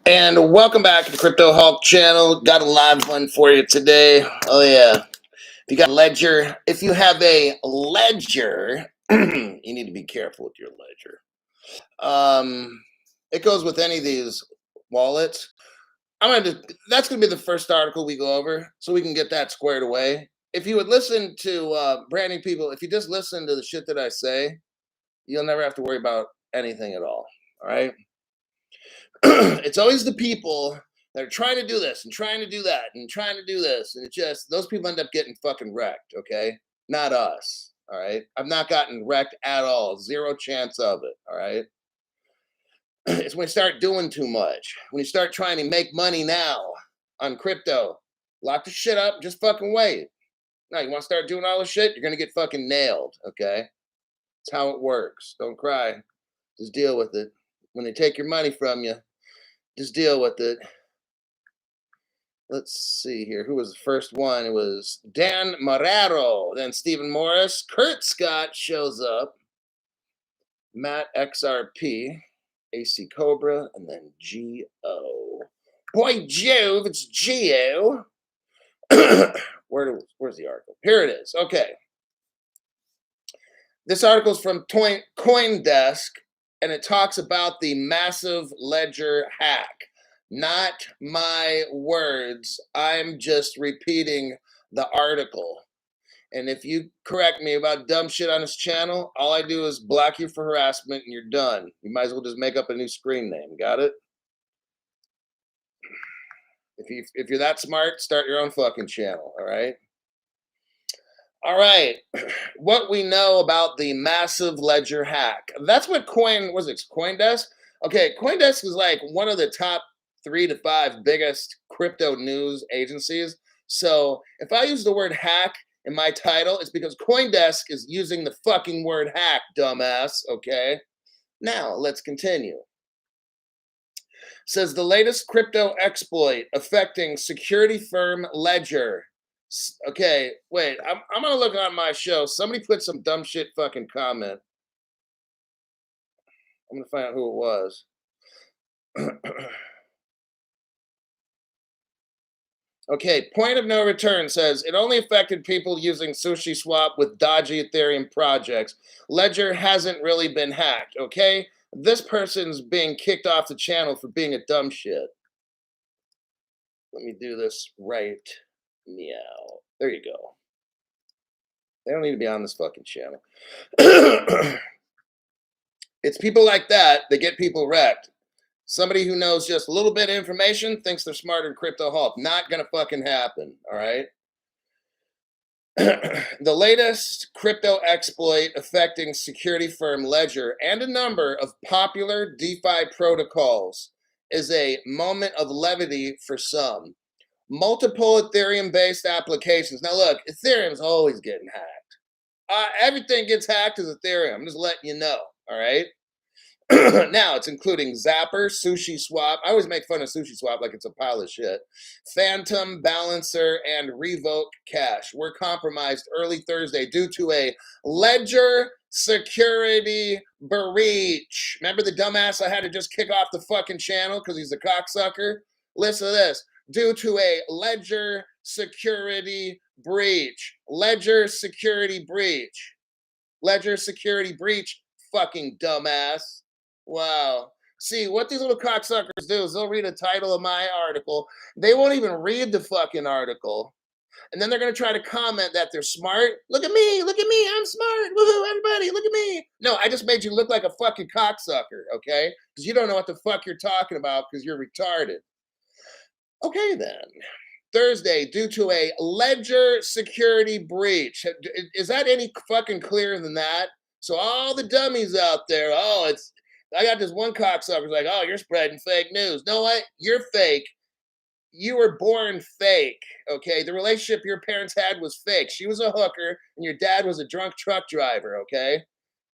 And welcome back to the Crypto Hawk channel. Got a live one for you today. Oh yeah. If you got a ledger, if you have a ledger, you need to be careful with your ledger. It goes with any of these wallets. That's gonna be the first article we go over, so we can get that squared away. If you would listen to branding people, if you just listen to the shit that I say, you'll never have to worry about anything at all. All right. It's always the people that are trying to do this and trying to do that and trying to do this, and it just those people end up getting fucking wrecked. Okay, not us. All right, I've not gotten wrecked at all. Zero chance of it. All right. It's when you start doing too much. When you start trying to make money now on crypto, lock the shit up. Just fucking wait. Now you want to start doing all this shit, you're gonna get fucking nailed. Okay, that's how it works. Don't cry. Just deal with it. When they take your money from you, just deal with it. Let's see here. Who was the first one? It was Dan Marrero, then Stephen Morris. Kurt Scott shows up. Matt XRP, AC Cobra, and then G-O. Boy, Jove, it's Geo. Where's the article? Here it is. Okay. This article is from Coindesk, and it talks about the massive ledger hack. Not my words. I'm just repeating the article. And if you correct me about dumb shit on this channel, all I do is block you for harassment and you're done. You might as well just make up a new screen name. Got it? If you're that smart, start your own fucking channel, all right? All right. What we know about the massive ledger hack. That's what Coindesk? Okay, Coindesk is like one of the top 3 to 5 biggest crypto news agencies. So if I use the word hack in my title, it's because Coindesk is using the fucking word hack, dumbass. Okay. Now let's continue. Says the latest crypto exploit affecting security firm Ledger. Okay, wait. I'm gonna look on my show. Somebody put some dumb shit fucking comment. I'm gonna find out who it was. Okay, point of no return says it only affected people using Sushi Swap with dodgy Ethereum projects. Ledger hasn't really been hacked, okay? This person's being kicked off the channel for being a dumb shit. Let me do this right. Meow. There you go. They don't need to be on this fucking channel. It's people like that that get people wrecked. Somebody who knows just a little bit of information thinks they're smarter than Crypto Hulk. Not gonna fucking happen, all right? The latest crypto exploit affecting security firm Ledger and a number of popular DeFi protocols is a moment of levity for some. Multiple Ethereum-based applications. Now look, Ethereum's always getting hacked. Everything gets hacked as Ethereum. I'm just letting you know, all right? Now it's including Zapper, Sushi Swap. I always make fun of Sushi Swap like it's a pile of shit. Phantom, Balancer, and Revoke Cash were compromised early Thursday due to a ledger security breach. Remember the dumbass I had to just kick off the fucking channel because he's a cocksucker? Listen to this. Due to a ledger security breach. Ledger security breach. Ledger security breach, fucking dumbass. Wow. See, what these little cocksuckers do is they'll read the title of my article. They won't even read the fucking article. And then they're going to try to comment that they're smart. Look at me. I'm smart. Woohoo, everybody. Look at me. No, I just made you look like a fucking cocksucker, okay? Because you don't know what the fuck you're talking about because you're retarded. Okay, then. Thursday, due to a ledger security breach. Is that any fucking clearer than that? So all the dummies out there, I got this one cocksucker like, oh, you're spreading fake news. No, what? You're fake. You were born fake, okay? The relationship your parents had was fake. She was a hooker, and your dad was a drunk truck driver, okay?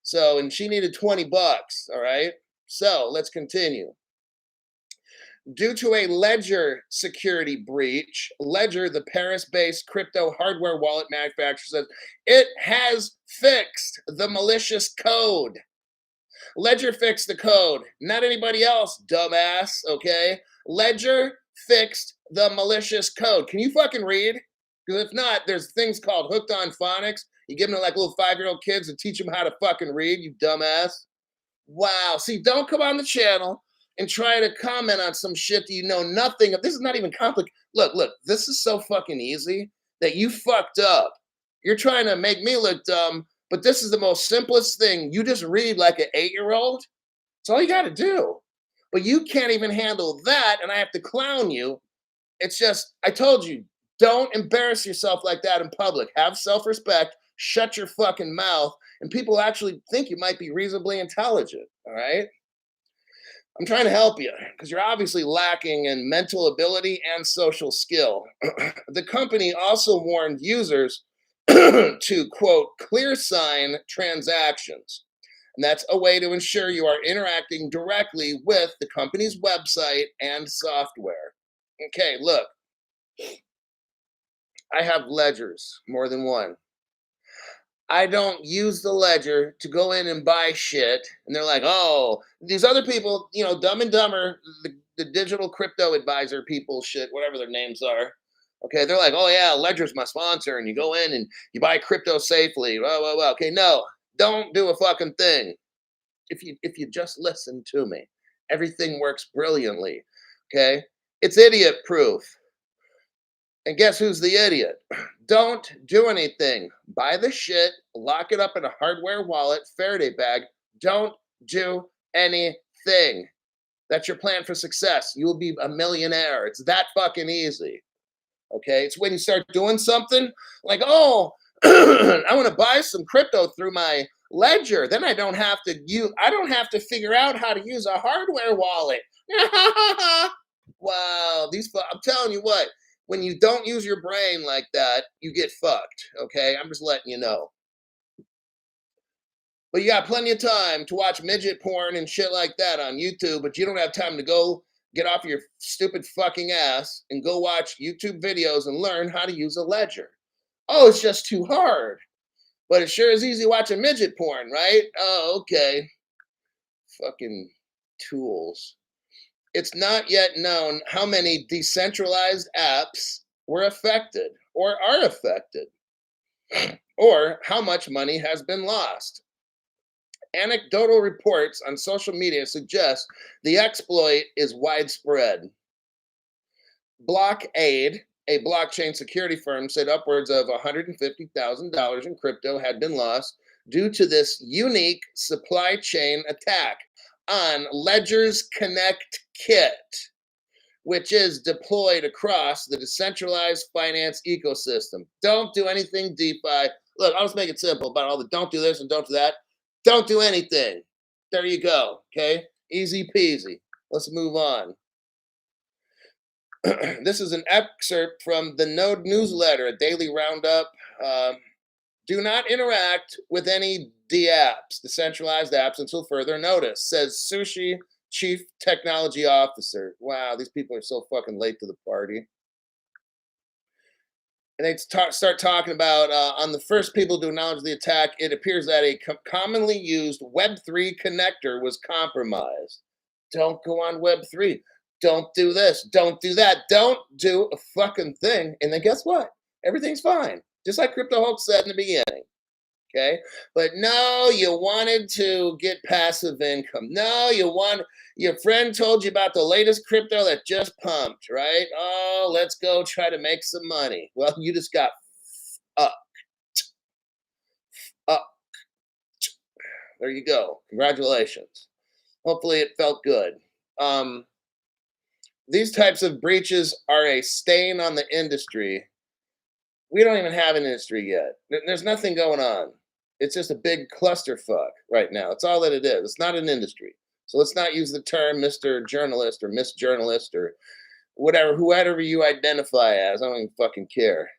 So, and she needed 20 bucks, all right? So, let's continue. Due to a Ledger security breach, Ledger, the Paris-based crypto hardware wallet manufacturer, says it has fixed the malicious code. Ledger fixed the code, not anybody else, dumbass, okay? Ledger fixed the malicious code. Can you fucking read? Because if not, there's things called hooked on phonics. You give them to like little 5-year-old kids and teach them how to fucking read, you dumbass. Wow. See, don't come on the channel and try to comment on some shit that you know nothing of. This is not even complicated. Look, this is so fucking easy that you fucked up. You're trying to make me look dumb, but this is the most simplest thing. You just read like an 8-year-old. That's all you got to do. But you can't even handle that, and I have to clown you. It's just, I told you, don't embarrass yourself like that in public. Have self respect, shut your fucking mouth, and people actually think you might be reasonably intelligent. All right? I'm trying to help you because you're obviously lacking in mental ability and social skill. The company also warned users to, quote, clear sign transactions. And that's a way to ensure you are interacting directly with the company's website and software. Okay, look, I have ledgers, more than one. I don't use the ledger to go in and buy shit. And they're like, oh, these other people, Dumb and Dumber, the digital crypto advisor people, shit, whatever their names are. Okay, they're like, oh yeah, Ledger's my sponsor, and you go in and you buy crypto safely. Well. Okay, no, don't do a fucking thing. If you just listen to me, everything works brilliantly. Okay, it's idiot proof. And guess who's the idiot? Don't do anything. Buy the shit, lock it up in a hardware wallet, Faraday bag. Don't do anything. That's your plan for success. You'll be a millionaire. It's that fucking easy. Okay? It's when you start doing something like, oh, I want to buy some crypto through my ledger. Then I don't have to figure out how to use a hardware wallet. Wow, I'm telling you what, when you don't use your brain like that, you get fucked. Okay, I'm just letting you know. But you got plenty of time to watch midget porn and shit like that on YouTube, but you don't have time to go get off your stupid fucking ass and go watch YouTube videos and learn how to use a ledger. Oh, it's just too hard. But it sure is easy watching midget porn, right? Oh, okay. Fucking tools. It's not yet known how many decentralized apps were affected or are affected, or how much money has been lost. Anecdotal reports on social media suggest the exploit is widespread. Blockade, a blockchain security firm, said upwards of $150,000 in crypto had been lost due to this unique supply chain attack on Ledger's Connect kit, which is deployed across the decentralized finance ecosystem. Don't do anything DeFi. Look, I'll just make it simple about all the don't do this and don't do that. Don't do anything. There you go. Okay? Easy peasy. Let's move on. This is an excerpt from the Node newsletter, a daily roundup. Do not interact with any DApps, decentralized apps, until further notice, says Sushi Chief Technology Officer. Wow, these people are so fucking late to the party. And they start talking about on the first people to acknowledge the attack, it appears that a commonly used Web3 connector was compromised. Don't go on Web3. Don't do this. Don't do that. Don't do a fucking thing. And then guess what? Everything's fine. Just like Crypto Hulk said in the beginning. Okay? But no, you wanted to get passive income. No, your friend told you about the latest crypto that just pumped, right? Oh, let's go try to make some money. Well, you just got up. There you go. Congratulations. Hopefully it felt good. These types of breaches are a stain on the industry. We don't even have an industry yet. There's nothing going on. It's just a big clusterfuck right now. It's all that it is. It's not an industry. So let's not use the term Mr. Journalist or Miss Journalist or whatever, whoever you identify as. I don't even fucking care.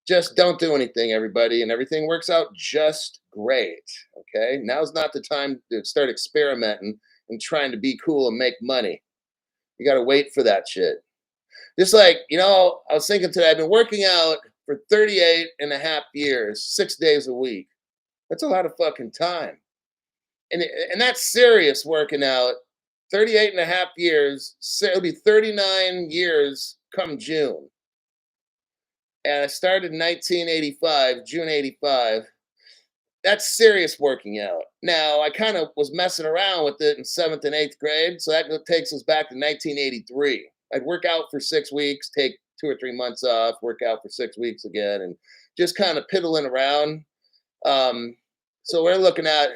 Just don't do anything, everybody, and everything works out just great. Okay? Now's not the time to start experimenting and trying to be cool and make money. You got to wait for that shit. Just like, I was thinking today, I've been working out for 38 and a half years, 6 days a week. That's a lot of fucking time. And that's serious working out. 38 and a half years. So it'll be 39 years come June. And I started in 1985, June 85. That's serious working out. Now, I kind of was messing around with it in seventh and eighth grade. So that takes us back to 1983. I'd work out for 6 weeks, take 2 or 3 months off, work out for 6 weeks again, and just kind of piddling around. Um, so we're looking at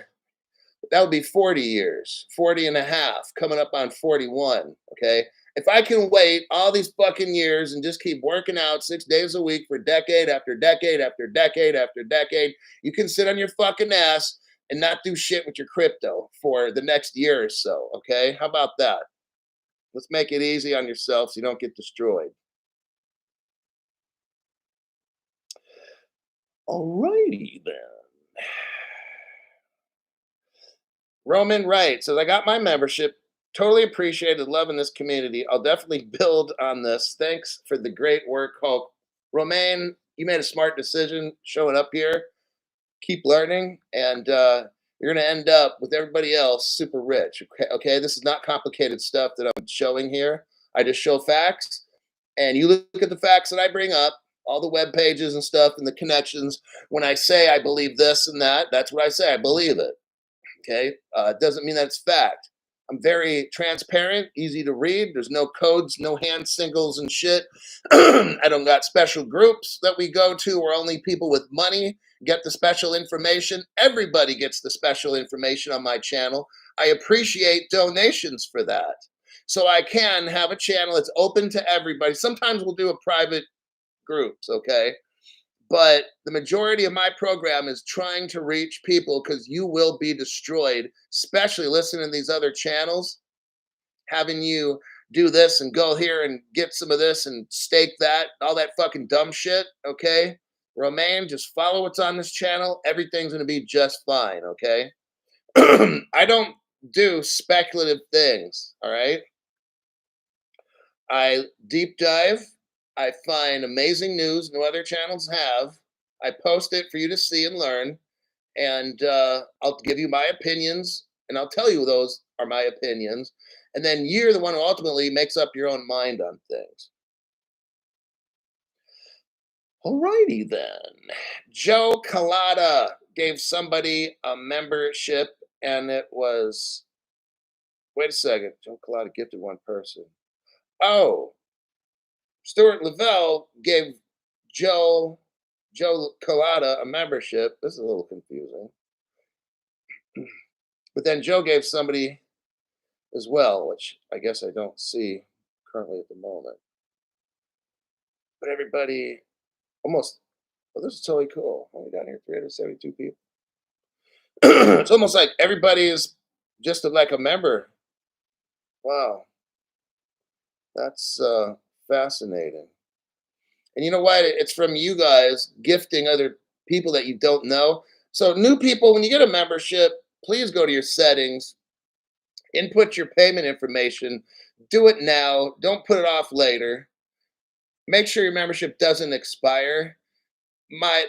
that would be 40 years, 40 and a half, coming up on 41. Okay. If I can wait all these fucking years and just keep working out 6 days a week for decade after decade after decade after decade, you can sit on your fucking ass and not do shit with your crypto for the next year or so. Okay. How about that? Let's make it easy on yourself so you don't get destroyed. Alrighty then. Roman Wright says, I got my membership. Totally appreciated, loving this community. I'll definitely build on this. Thanks for the great work, Hulk. Romaine, you made a smart decision showing up here. Keep learning, and you're going to end up with everybody else super rich. Okay? Okay, this is not complicated stuff that I'm showing here. I just show facts, and you look at the facts that I bring up, all the web pages and stuff, and the connections. When I say I believe this and that, that's what I say. I believe it. Okay, doesn't mean that's fact. I'm very transparent, easy to read. There's no codes, no hand singles and shit. I don't got special groups that we go to where only people with money get the special information. Everybody gets the special information on my channel. I appreciate donations for that. So I can have a channel that's open to everybody. Sometimes we'll do a private groups, okay? But the majority of my program is trying to reach people because you will be destroyed, especially listening to these other channels, having you do this and go here and get some of this and stake that, all that fucking dumb shit, okay? Romaine, just follow what's on this channel. Everything's going to be just fine, okay? I don't do speculative things, all right? I deep dive. I find amazing news no other channels have. I post it for you to see and learn, and I'll give you my opinions, and I'll tell you those are my opinions, and then you're the one who ultimately makes up your own mind on things. Alrighty then. Joe Collada gave somebody a membership, and it was. Wait a second. Joe Collada gifted one person. Oh, Stuart Lavelle gave Joe Collada a membership. This is a little confusing. But then Joe gave somebody as well, which I guess I don't see currently at the moment. But everybody almost, well, this is totally cool. Only down here 372 people. It's almost like everybody is just like a member. Wow, that's fascinating. And you know what? It's from you guys gifting other people that you don't know. So, new people, when you get a membership, please go to your settings, input your payment information, do it now. Don't put it off later. Make sure your membership doesn't expire.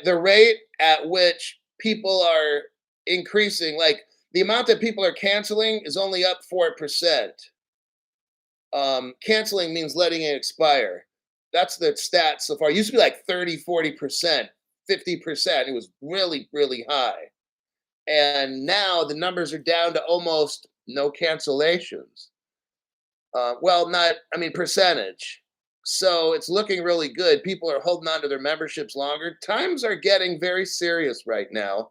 The rate at which people are increasing, like the amount that people are canceling, is only up 4%. Canceling means letting it expire. That's the stats so far. It used to be like 30, 40%, 50%. It was really, really high. And now the numbers are down to almost no cancellations. Well, not, I mean, percentage. So it's looking really good. People are holding on to their memberships longer. Times are getting very serious right now.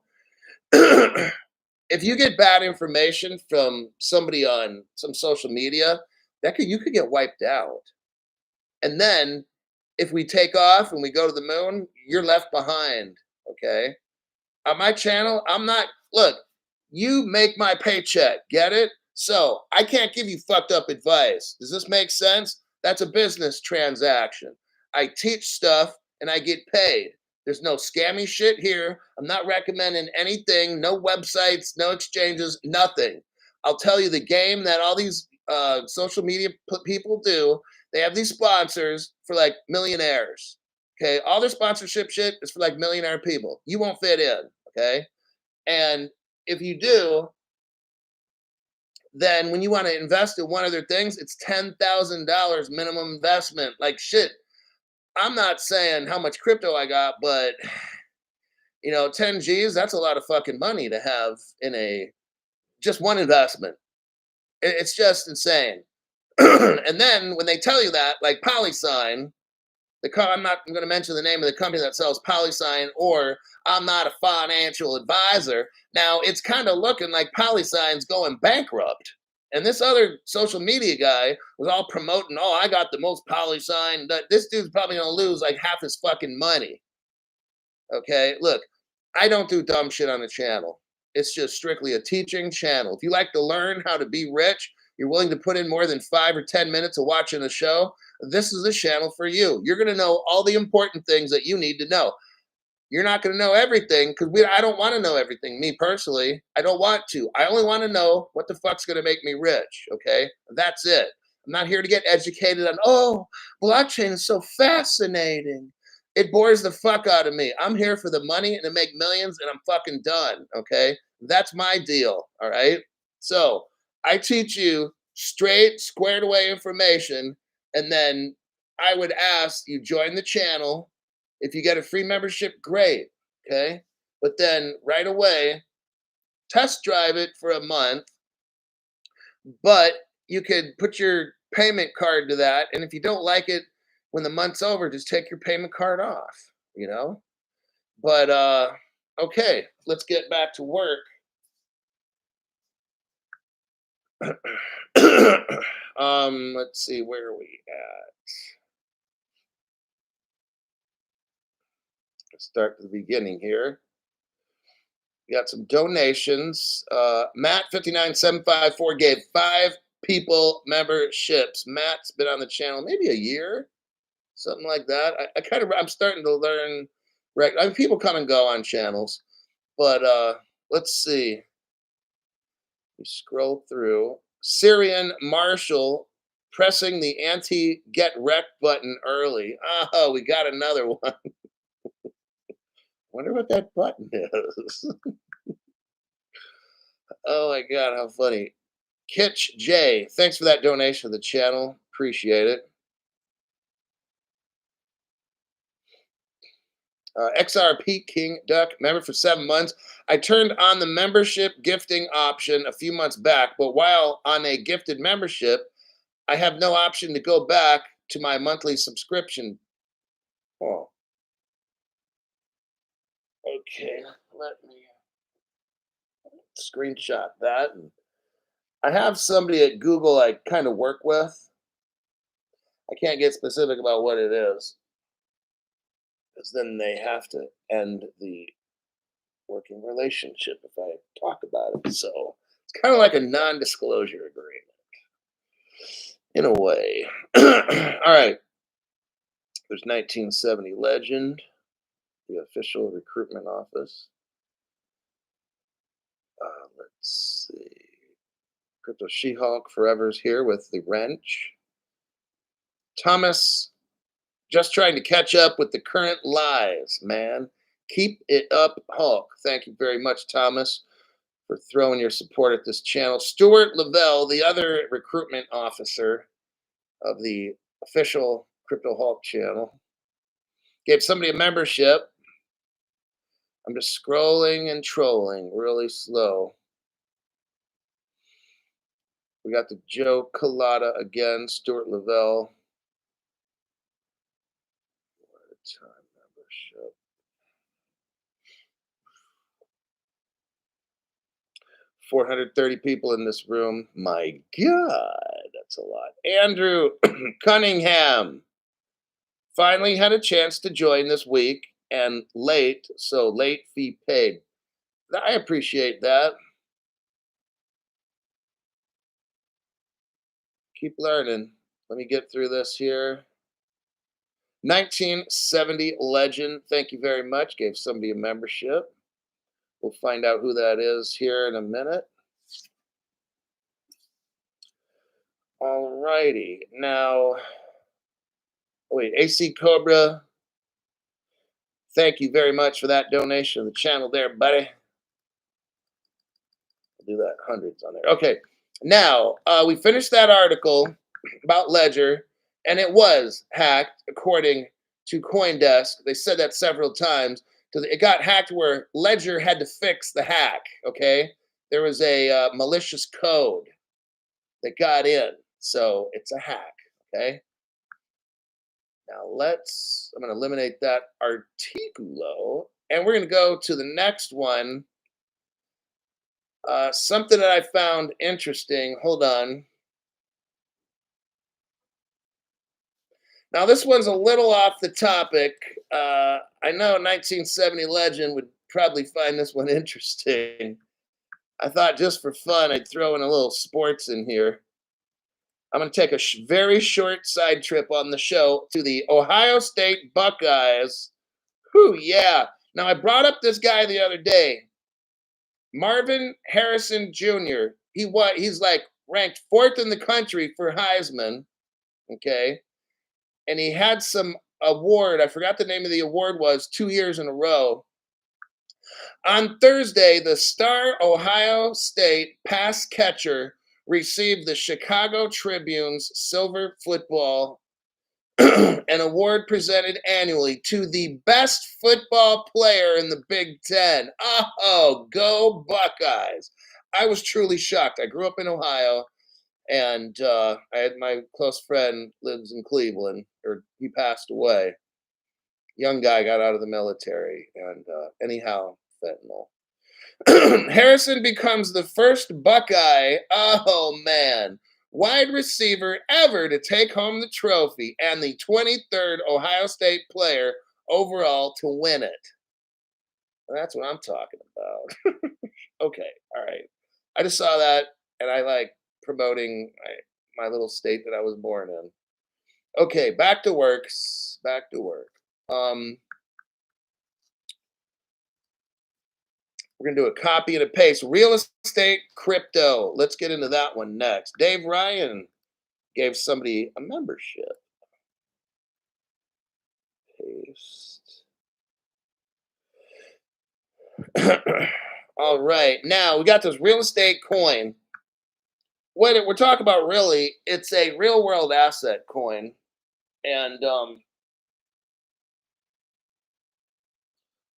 If you get bad information from somebody on some social media, you could get wiped out. And then if we take off and we go to the moon, you're left behind. Okay. On my channel, I'm not, look, you make my paycheck. Get it? So I can't give you fucked up advice. Does this make sense? That's a business transaction. I teach stuff and I get paid. There's no scammy shit here. I'm not recommending anything, no websites, no exchanges, nothing. I'll tell you the game that all these social media people do. They have these sponsors for like millionaires. Okay. All their sponsorship shit is for like millionaire people. You won't fit in. Okay. And if you do, then when you want to invest in one of their things, it's $10,000 minimum investment. Like shit. I'm not saying how much crypto I got, but 10 G's, that's a lot of fucking money to have in a just one investment. It's just insane. And then when they tell you that, like PolySign, I'm not going to mention the name of the company that sells PolySign, or I'm not a financial advisor. Now it's kind of looking like PolySign's going bankrupt. And this other social media guy was all promoting, oh, I got the most PolySign. This dude's probably going to lose like half his fucking money. Okay, look, I don't do dumb shit on the channel. It's just strictly a teaching channel. If you like to learn how to be rich, you're willing to put in more than 5 or 10 minutes of watching a show, this is the channel for you. You're going to know all the important things that you need to know. You're not going to know everything because I don't want to know everything. Me personally, I don't want to. I only want to know what the fuck's going to make me rich. Okay, that's it. I'm not here to get educated on, oh, blockchain is so fascinating. It bores the fuck out of me. I'm here for the money and to make millions, and I'm fucking done. Okay, that's my deal. All right. So I teach you straight, squared away information, and then I would ask you join the channel. If you get a free membership, great. Okay. But then right away, test drive it for a month. But you could put your payment card to that. And if you don't like it when the month's over, just take your payment card off. But okay, let's get back to work. Let's see, where are we at? Let's start at the beginning here. We got some donations. Matt59754 gave 5 people memberships. Matt's been on the channel maybe a year, something like that. I'm starting to learn. Right, I mean, people come and go on channels, but let's see. We scroll through. Syrian Marshall pressing the anti-get wrecked button early. Oh, we got another one. Wonder what that button is. Oh my god, how funny. Kitch J, thanks for that donation to the channel. Appreciate it. XRP King Duck, member for 7 months. I turned on the membership gifting option a few months back, but while on a gifted membership, I have no option to go back to my monthly subscription. Oh. Okay, let me screenshot that. I have somebody at Google I kind of work with. I can't get specific about what it is, because then they have to end the working relationship if I talk about it. So it's kind of like a non-disclosure agreement in a way. All right. There's 1970 Legend, the official recruitment office. Let's see. Crypto She-Hulk Forever's here with the wrench. Thomas, just trying to catch up with the current lies, man. Keep it up, Hulk. Thank you very much, Thomas, for throwing your support at this channel. Stuart Lavelle, the other recruitment officer of the official Crypto Hulk channel, gave somebody a membership. I'm just scrolling and trolling really slow. We got the Joe Collada again, Stuart Lavelle. Time membership. 430 people in this room. My God, that's a lot. Andrew Cunningham finally had a chance to join this week and late, so late fee paid. I appreciate that. Keep learning. Let me get through this here. 1970 Legend, thank you very much. Gave somebody a membership. We'll find out who that is here in a minute. All righty. Now, wait, AC Cobra, thank you very much for that donation to the channel there, buddy. I'll do that hundreds on there. Okay. Now, we finished that article about Ledger, and it was hacked, according to CoinDesk. They said that several times. It got hacked where Ledger had to fix the hack. Okay, there was a malicious code that got in, so it's a hack. Okay, now I'm going to eliminate that articulo, and we're going to go to the next one. Something that I found interesting. Hold on. Now, this one's a little off the topic. I know 1970 Legend would probably find this one interesting. I thought just for fun, I'd throw in a little sports in here. I'm going to take a very short side trip on the show to the Ohio State Buckeyes. Whew, yeah. Now, I brought up this guy the other day, Marvin Harrison Jr. He's like ranked fourth in the country for Heisman. Okay. And he had some award. I forgot the name of the award was 2 years in a row. On Thursday, the star Ohio State pass catcher received the Chicago Tribune's Silver Football, an award presented annually to the best football player in the Big Ten. Oh, go Buckeyes. I was truly shocked. I grew up in Ohio. And I had my close friend lives in Cleveland, or he passed away. Young guy got out of the military, and anyhow, fentanyl. Harrison becomes the first Buckeye, oh man, wide receiver ever to take home the trophy, and the 23rd Ohio State player overall to win it. That's what I'm talking about. Okay, all right. I just saw that, and I like promoting my little state that I was born in. Okay, back to works. Back to work. We're gonna do a copy and a paste. Real estate, crypto. Let's get into that one next. Dave Ryan gave somebody a membership. Paste. All right, now we got this real estate coin. What we're talking about really, it's a real world asset coin. And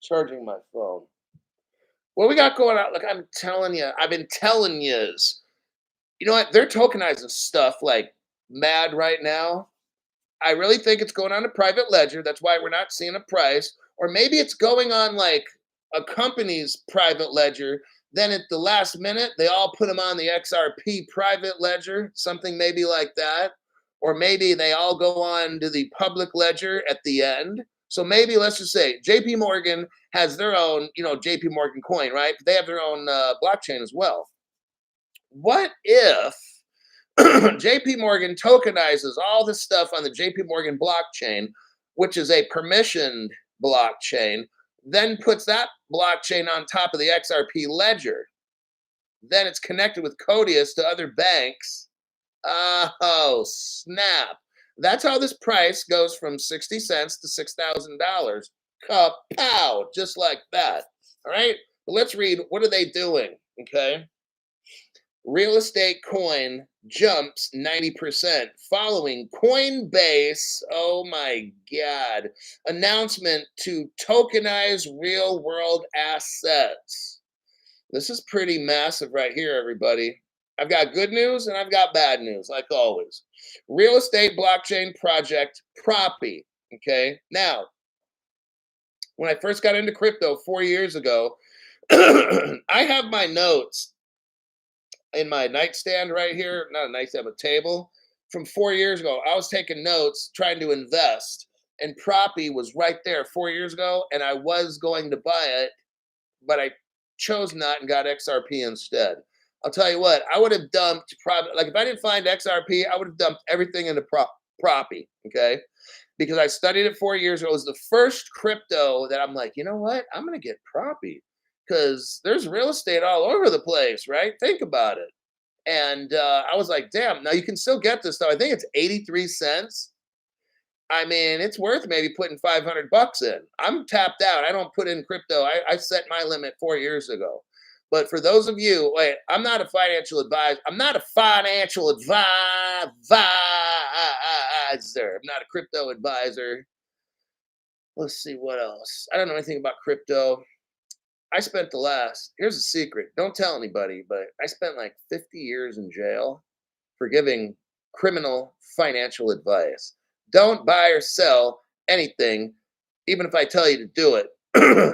charging my phone. What we got going on? Like I'm telling you, I've been telling yous. You know what? They're tokenizing stuff like mad right now. I really think it's going on a private ledger. That's why we're not seeing a price. Or maybe it's going on like a company's private ledger. Then at the last minute, they all put them on the XRP private ledger, something maybe like that. Or maybe they all go on to the public ledger at the end. So maybe let's just say JP Morgan has their own, JP Morgan coin, right? They have their own blockchain as well. What if JP Morgan tokenizes all this stuff on the JP Morgan blockchain, which is a permissioned blockchain, then puts that blockchain on top of the XRP ledger? Then it's connected with Codius to other banks. Oh, snap. That's how this price goes from 60 cents to $6,000. Kapow, just like that. All right. But let's read. What are they doing? Okay. Real estate coin jumps 90% following Coinbase. Oh my God. Announcement to tokenize real world assets. This is pretty massive right here, everybody. I've got good news and I've got bad news, like always. Real estate blockchain project Propy. Okay. Now, when I first got into crypto 4 years ago, I have my notes in my nightstand right here, not a nightstand, but table from 4 years ago. I was taking notes trying to invest, and Propy was right there 4 years ago, and I was going to buy it, but I chose not and got XRP instead. I'll tell you what, I would have dumped like if I didn't find XRP, I would have dumped everything into Propy, okay? Because I studied it 4 years ago. It was the first crypto that I'm like, you know what? I'm going to get Propy because there's real estate all over the place, right? Think about it. And I was like, damn, now you can still get this though. I think it's 83 cents. I mean, it's worth maybe putting $500 in. I'm tapped out. I don't put in crypto. I set my limit 4 years ago. But for those of you, wait, I'm not a financial advisor. I'm not a financial advisor. I'm not a crypto advisor. Let's see what else. I don't know anything about crypto. I spent here's a secret. Don't tell anybody, but I spent like 50 years in jail for giving criminal financial advice. Don't buy or sell anything, even if I tell you to do it.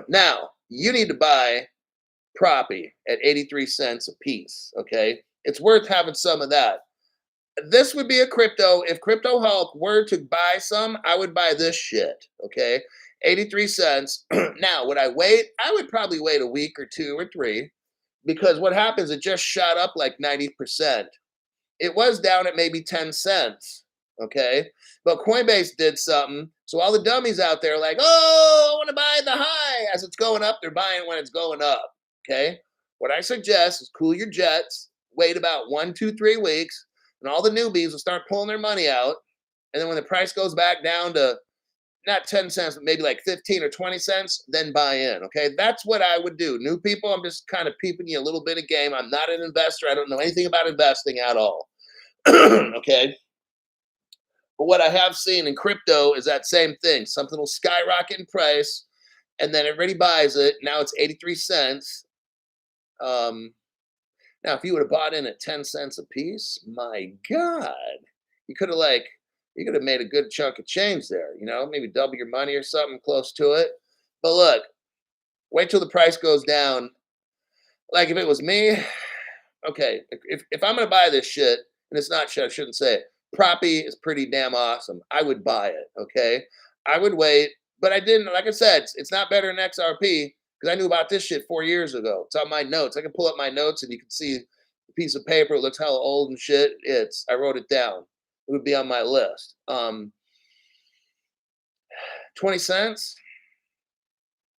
Now, you need to buy Propy at 83 cents a piece. Okay. It's worth having some of that. This would be a crypto. If Crypto Hulk were to buy some, I would buy this shit. Okay. 83 cents. Now, would I wait? I would probably wait a week or two or three because what happens, it just shot up like 90%. It was down at maybe 10 cents. Okay. But Coinbase did something. So all the dummies out there are like, oh, I want to buy the high. As it's going up, they're buying when it's going up. Okay. What I suggest is cool your jets, wait about 1, 2, 3 weeks, and all the newbies will start pulling their money out. And then when the price goes back down to not 10 cents, but maybe like 15 or 20 cents, then buy in. Okay. That's what I would do. New people, I'm just kind of peeping you a little bit of game. I'm not an investor. I don't know anything about investing at all. Okay. But what I have seen in crypto is that same thing. Something will skyrocket in price and then everybody buys it. Now it's 83 cents. Um, Now, if you would have bought in at 10 cents a piece, my God, you could have made a good chunk of change there, maybe double your money or something close to it. But look, wait till the price goes down. Like if it was me, okay, if I'm gonna buy this shit, and it's not shit, I shouldn't say it. Propy is pretty damn awesome. I would buy it. Okay, I would wait, but I didn't. Like I said, it's not better than XRP because I knew about this shit 4 years ago. It's on my notes. I can pull up my notes and you can see the piece of paper. It looks hella old and shit. I wrote it down. It would be on my list. 20 cents,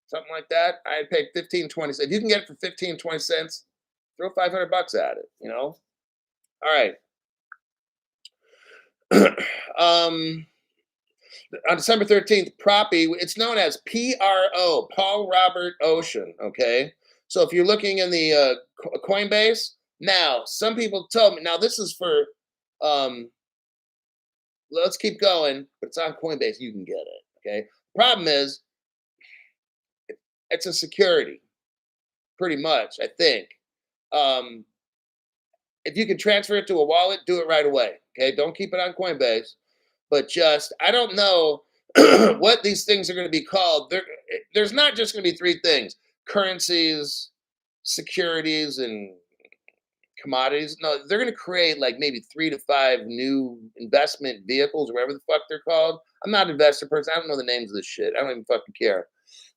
something like that. I'd pay 15, 20 cents. If you can get it for 15, 20 cents, throw $500 at it. All right. On December 13th, Propy, it's known as PRO, Paul Robert Ocean. Okay. So if you're looking in the Coinbase, now some people told me, now this is for, let's keep going, but it's on Coinbase. You can get it. Okay. Problem is, it's a security, pretty much, I think. If you can transfer it to a wallet, do it right away. Okay. Don't keep it on Coinbase. But I don't know what these things are going to be called. There's not just going to be three things: currencies, securities, and commodities. No, they're going to create like maybe 3 to 5 new investment vehicles, or whatever the fuck they're called. I'm not an investor person. I don't know the names of this shit. I don't even fucking care.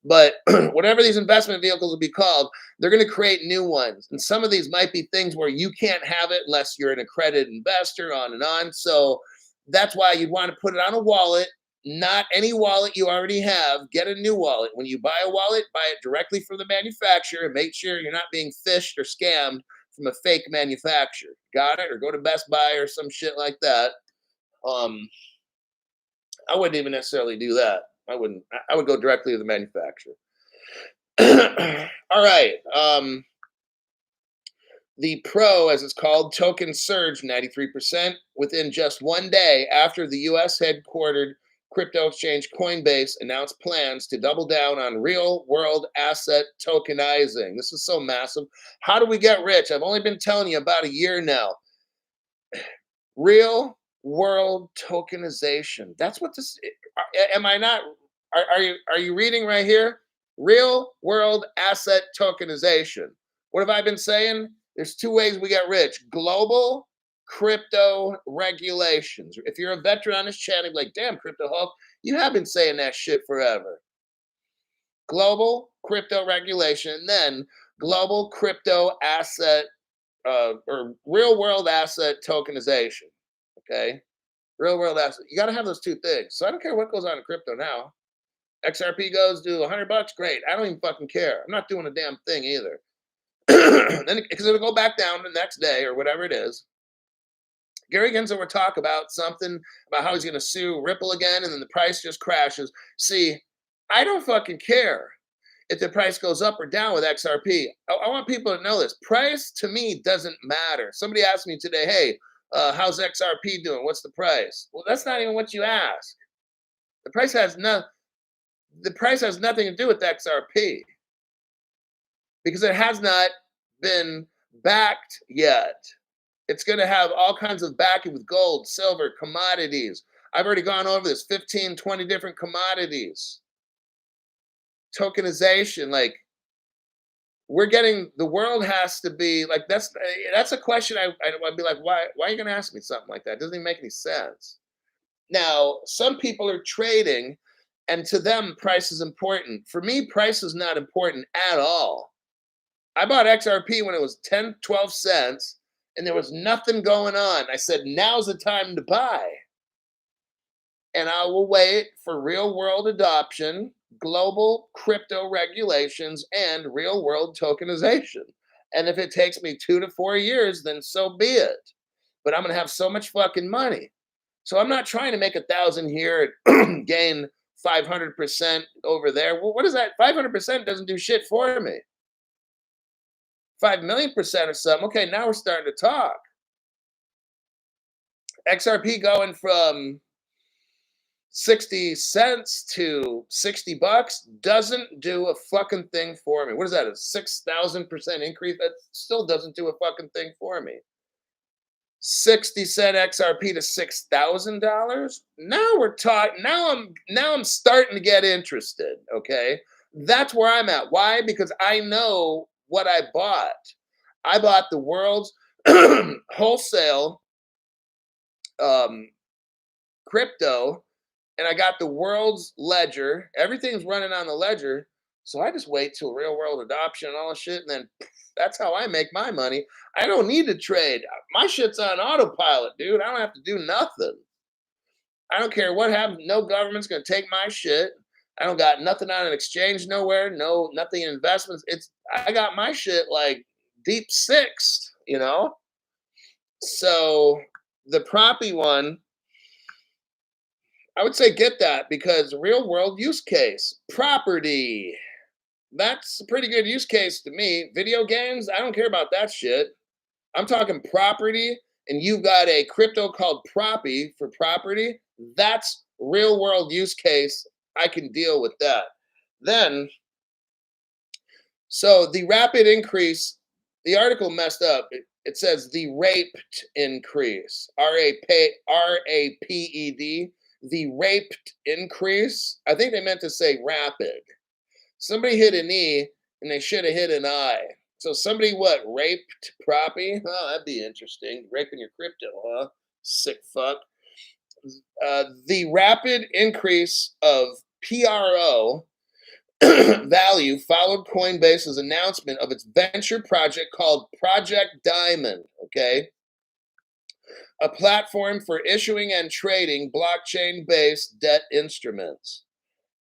But whatever these investment vehicles will be called, they're going to create new ones. And some of these might be things where you can't have it unless you're an accredited investor, on and on. So that's why you'd want to put it on a wallet, not any wallet you already have. Get a new wallet. When you buy a wallet, buy it directly from the manufacturer and make sure you're not being phished or scammed from a fake manufacturer. Got it? Or go to Best Buy or some shit like that. I wouldn't even necessarily do that. I wouldn't. I would go directly to the manufacturer. All right. The Pro, as it's called, token surged 93% within just 1 day after the U.S. headquartered crypto exchange Coinbase announced plans to double down on real-world asset tokenizing. This is so massive. How do we get rich? I've only been telling you about a year now. Real world tokenization. That's what this. Am I not? Are you reading right here? Real world asset tokenization. What have I been saying? There's 2 ways we get rich: global crypto regulations. If you're a veteran on this channel, you're like, damn, Crypto Hulk, you have been saying that shit forever. Global crypto regulation, and then global crypto asset or real world asset tokenization. Okay. Real world asset. You got to have those 2 things. So I don't care what goes on in crypto now. XRP goes to $100. Great. I don't even fucking care. I'm not doing a damn thing either. Then because it'll go back down the next day or whatever it is. Gary Gensler will talk about something about how he's going to sue Ripple again, and then the price just crashes. See, I don't fucking care. if the price goes up or down with XRP. I want people to know this. Price to me doesn't matter. Somebody asked me today, hey, how's XRP doing? What's the price? Well, that's not even what you ask. The price has nothing to do with XRP because it has not been backed yet. It's going to have all kinds of backing with gold, silver, commodities. I've already gone over this 15, 20 different commodities. Tokenization, like the world has to be like, that's a question I'd be like, why are you going to ask me something like that? It doesn't even make any sense. Now, some people are trading and to them, price is important. For me, price is not important at all. I bought XRP when it was 10, 12 cents and there was nothing going on. I said, now's the time to buy. And I will wait for real world adoption, global crypto regulations, and real world tokenization. And if it takes me 2 to 4 years, then so be it. But I'm going to have so much fucking money. So I'm not trying to make 1,000 here and gain 500% over there. Well, what is that? 500% doesn't do shit for me. 5,000,000% or something. Okay, now we're starting to talk. XRP going from 60 cents to $60 doesn't do a fucking thing for me. What is that? A 6,000% increase? That still doesn't do a fucking thing for me. 60-cent XRP to $6,000. Now we're talking. Now I'm starting to get interested. Okay, that's where I'm at. Why? Because I know what I bought. I bought the world's wholesale crypto, and I got the world's ledger. Everything's running on the ledger. So I just wait till real world adoption and all that shit, and then that's how I make my money. I don't need to trade. My shit's on autopilot, dude. I don't have to do nothing. I don't care what happens. No government's gonna take my shit. I don't got nothing on an exchange nowhere. No, nothing in investments. I got my shit like deep sixth, you know? So the Propy one, I would say get that because real world use case. Property. That's a pretty good use case to me. Video games, I don't care about that shit. I'm talking property, and you've got a crypto called Propy for property. That's real world use case. I can deal with that. Then, so the rapid increase, the article messed up. It says the raped increase, RAPED, the raped increase. I think they meant to say rapid. Somebody hit an E and they should have hit an I. So somebody raped Propy? Oh, that'd be interesting. Raping your crypto, huh? Sick fuck. The rapid increase of PRO value followed Coinbase's announcement of its venture project called Project Diamond, okay? A platform for issuing and trading blockchain-based debt instruments.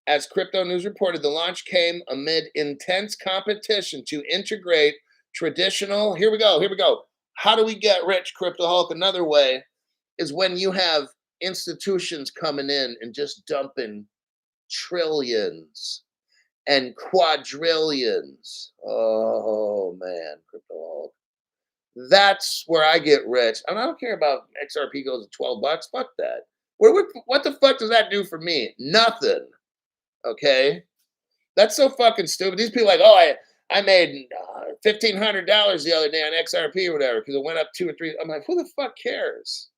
As Crypto News reported, the launch came amid intense competition to integrate traditional. Here we go. How do we get rich, Crypto Hulk? Another way is when you have institutions coming in and just dumping trillions and quadrillions. Oh man, Crypto Hulk. That's where I get rich. And I don't care about XRP goes to $12. Fuck that. What the fuck does that do for me? Nothing. Okay, that's so fucking stupid. These people are like, oh, I made $1,500 the other day on XRP or whatever because it went up 2 or 3. I'm like, who the fuck cares?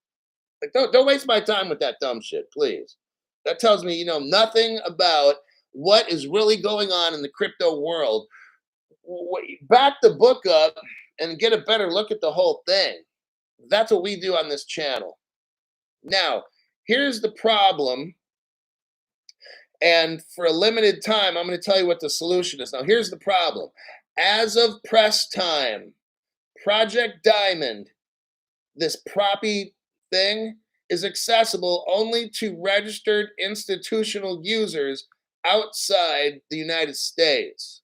Like, don't waste my time with that dumb shit, please. That tells me you know nothing about what is really going on in the crypto world. Back the book up and get a better look at the whole thing. That's what we do on this channel. Now, here's the problem. And for a limited time, I'm going to tell you what the solution is. Now, here's the problem. As of press time, Project Diamond, this Propy thing, is accessible only to registered institutional users outside the United States.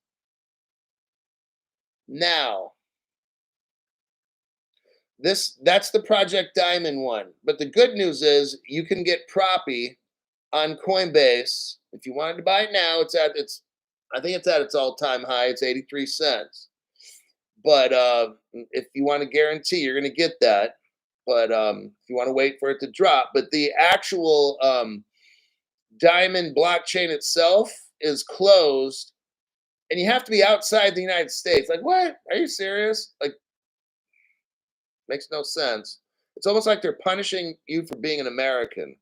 Now, that's the Project Diamond one. But the good news is you can get Propy on Coinbase. If you wanted to buy it now, it's I think it's at its all-time high. It's 83 cents. But if you want to guarantee, you're going to get that. But if you want to wait for it to drop, but the actual diamond blockchain itself is closed, and you have to be outside the United States. Like, what? Are you serious? Like, makes no sense. It's almost like they're punishing you for being an American.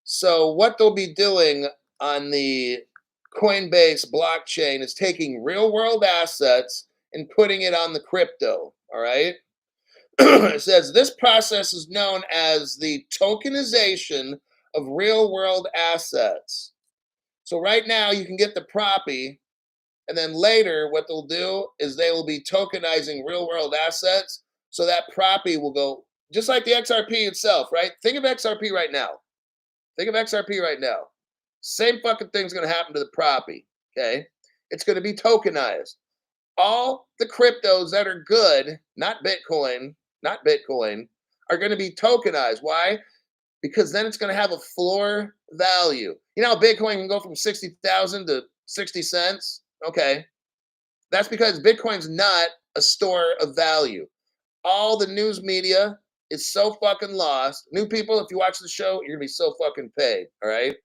So what they'll be doing on the Coinbase blockchain is taking real world assets and putting it on the crypto. All right. It says this process is known as the tokenization of real world assets. So right now you can get the Propy, and then later what they'll do is they will be tokenizing real world assets. So that Propy will go just like the XRP itself, right? Think of XRP right now. Think of XRP right now. Same fucking thing's going to happen to the Propy. Okay. It's going to be tokenized. All the cryptos that are good, not Bitcoin, are going to be tokenized. Why? Because then it's going to have a floor value. You know how Bitcoin can go from 60,000 to 60 cents? Okay. That's because Bitcoin's not a store of value. All the news media is so fucking lost. New people, if you watch the show, you're gonna be so fucking paid. All right.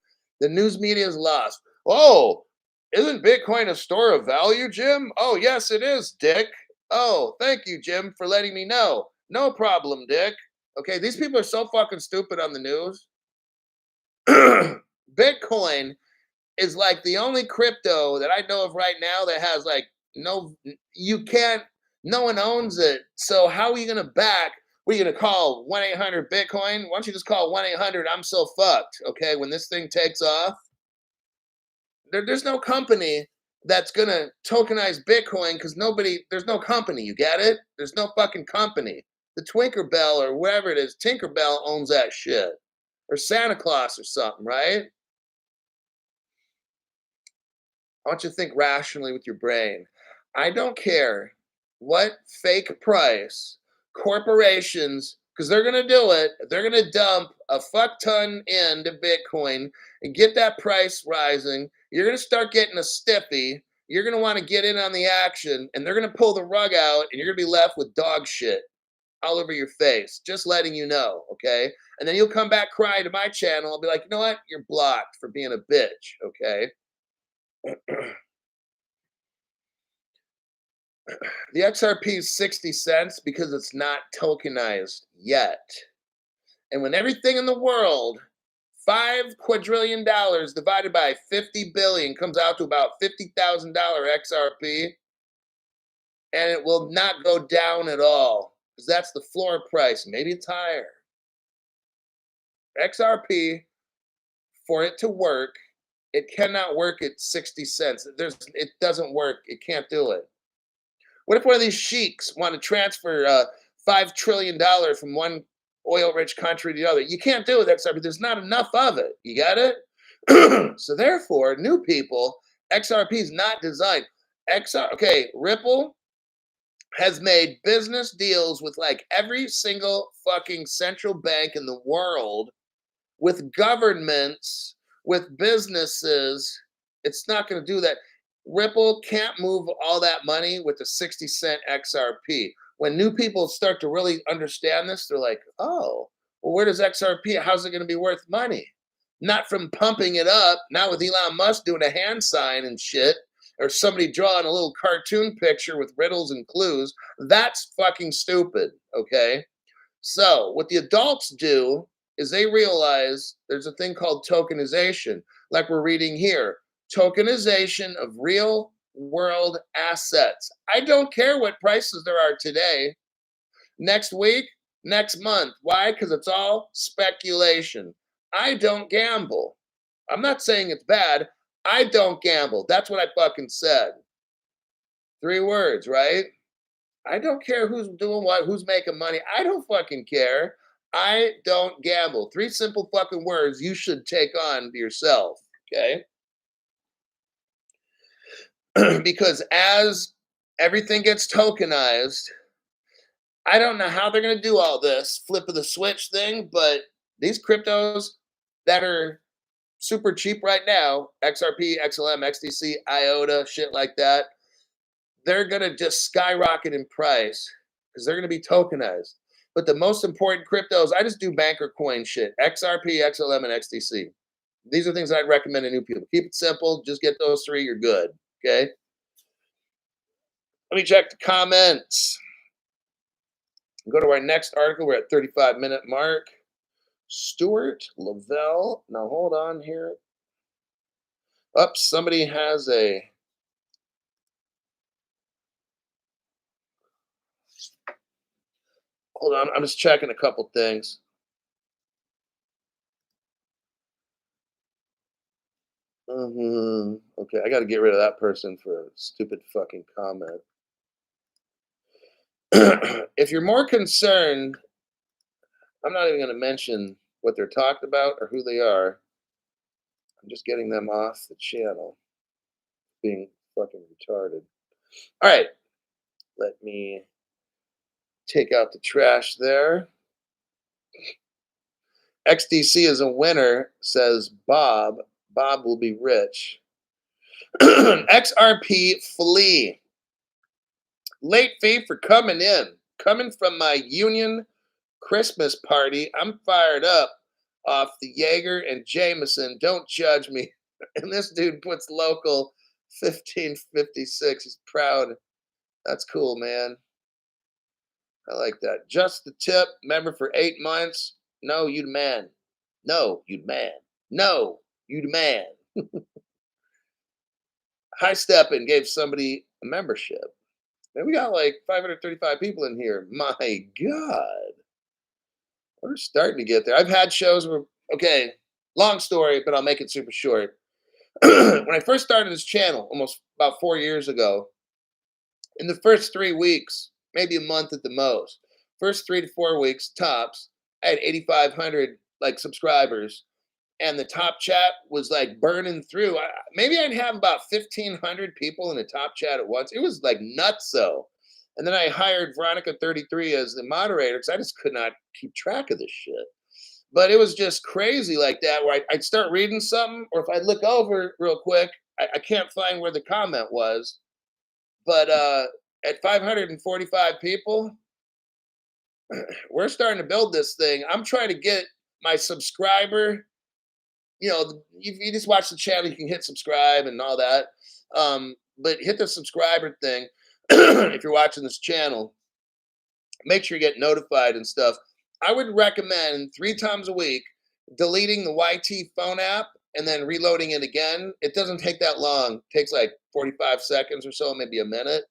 The news media is lost. Oh, isn't Bitcoin a store of value, Jim? Oh, yes, it is, Dick. Oh, thank you, Jim, for letting me know. No problem, Dick. Okay, these people are so fucking stupid on the news. Bitcoin is like the only crypto that I know of right now that has like you can't, no one owns it. So how are you gonna back? What are you gonna call 1-800 Bitcoin? Why don't you just call 1-800 I'm so fucked? Okay, when this thing takes off, there's no company that's gonna tokenize Bitcoin because there's no company. You get it? There's no fucking company. The Twinkerbell or whatever it is, Tinkerbell owns that shit, or Santa Claus or something, right? I want you to think rationally with your brain. I don't care what fake price corporations, because they're going to do it, they're going to dump a fuck ton into Bitcoin and get that price rising. You're going to start getting a stiffy. You're going to want to get in on the action, and they're going to pull the rug out, and you're going to be left with dog shit all over your face. Just letting you know, okay? And then you'll come back crying to my channel. I'll be like, you know what? You're blocked for being a bitch, okay? The XRP is 60 cents because it's not tokenized yet. And when everything in the world, $5 quadrillion divided by 50 billion comes out to about $50,000 XRP, and it will not go down at all because that's the floor price. Maybe it's higher. XRP, for it to work, it cannot work at 60 cents. It doesn't work. It can't do it. What if one of these sheiks want to transfer $5 trillion from one oil-rich country to the other? You can't do it, XRP. There's not enough of it. You got it? So therefore, new people, XRP is not designed. Okay, Ripple has made business deals with like every single fucking central bank in the world, with governments, with businesses. It's not going to do that. Ripple can't move all that money with a 60-cent XRP. When new people start to really understand this, they're like, oh, well, where does XRP, how's it going to be worth money? Not from pumping it up, not with Elon Musk doing a hand sign and shit, or somebody drawing a little cartoon picture with riddles and clues. That's fucking stupid, okay? So what the adults do is they realize there's a thing called tokenization, like we're reading here. Tokenization of real world assets. I don't care what prices there are today, next week, next month. Why? Because it's all speculation. I don't gamble. I'm not saying it's bad. I don't gamble. That's what I fucking said. 3 words, right? I don't care who's doing what, who's making money. I don't fucking care. I don't gamble. 3 simple fucking words you should take on to yourself, okay? Because as everything gets tokenized, I don't know how they're going to do all this flip of the switch thing, but these cryptos that are super cheap right now, XRP, XLM, XDC, IOTA, shit like that, they're going to just skyrocket in price because they're going to be tokenized. But the most important cryptos, I just do banker coin shit, XRP, XLM, and XDC. These are things I'd recommend to new people. Keep it simple. Just get those three. You're good. Okay. Let me check the comments. Go to our next article. We're at 35-minute mark. Stuart Lavelle. Now hold on here. Oops, somebody has a. Hold on, I'm just checking a couple things. Okay, I got to get rid of that person for a stupid fucking comment. If you're more concerned, I'm not even going to mention what they're talking about or who they are. I'm just getting them off the channel. Being fucking retarded. All right, let me take out the trash there. XDC is a winner, says Bob. Bob will be rich. XRP Flea. Late fee for coming in. Coming from my union Christmas party. I'm fired up off the Jaeger and Jameson. Don't judge me. And this dude puts local 1556. He's proud. That's cool, man. I like that. Just the tip. Member for 8 months. No, you the man. No, you the man. No, you the man. High Step and gave somebody a membership. Man, we got like 535 people in here. My God. We're starting to get there. I've had shows where, okay, long story, but I'll make it super short. When I first started this channel, almost about 4 years ago, in the first 3 weeks, maybe a month at the most, first 3 to 4 weeks tops, I had 8,500 like subscribers, and the top chat was like burning through. Maybe I'd have about 1,500 people in the top chat at once. It was like nuts, so. And then I hired Veronica 33 as the moderator because I just could not keep track of this shit. But it was just crazy like that, where I'd start reading something, or if I look over real quick, I can't find where the comment was. But at 545 people, we're starting to build this thing. I'm trying to get my subscriber. You just watch the channel, you can hit subscribe and all that. But hit the subscriber thing if you're watching this channel. Make sure you get notified and stuff. I would recommend 3 times a week deleting the YT phone app and then reloading it again. It doesn't take that long. It takes like 45 seconds or so, maybe a minute.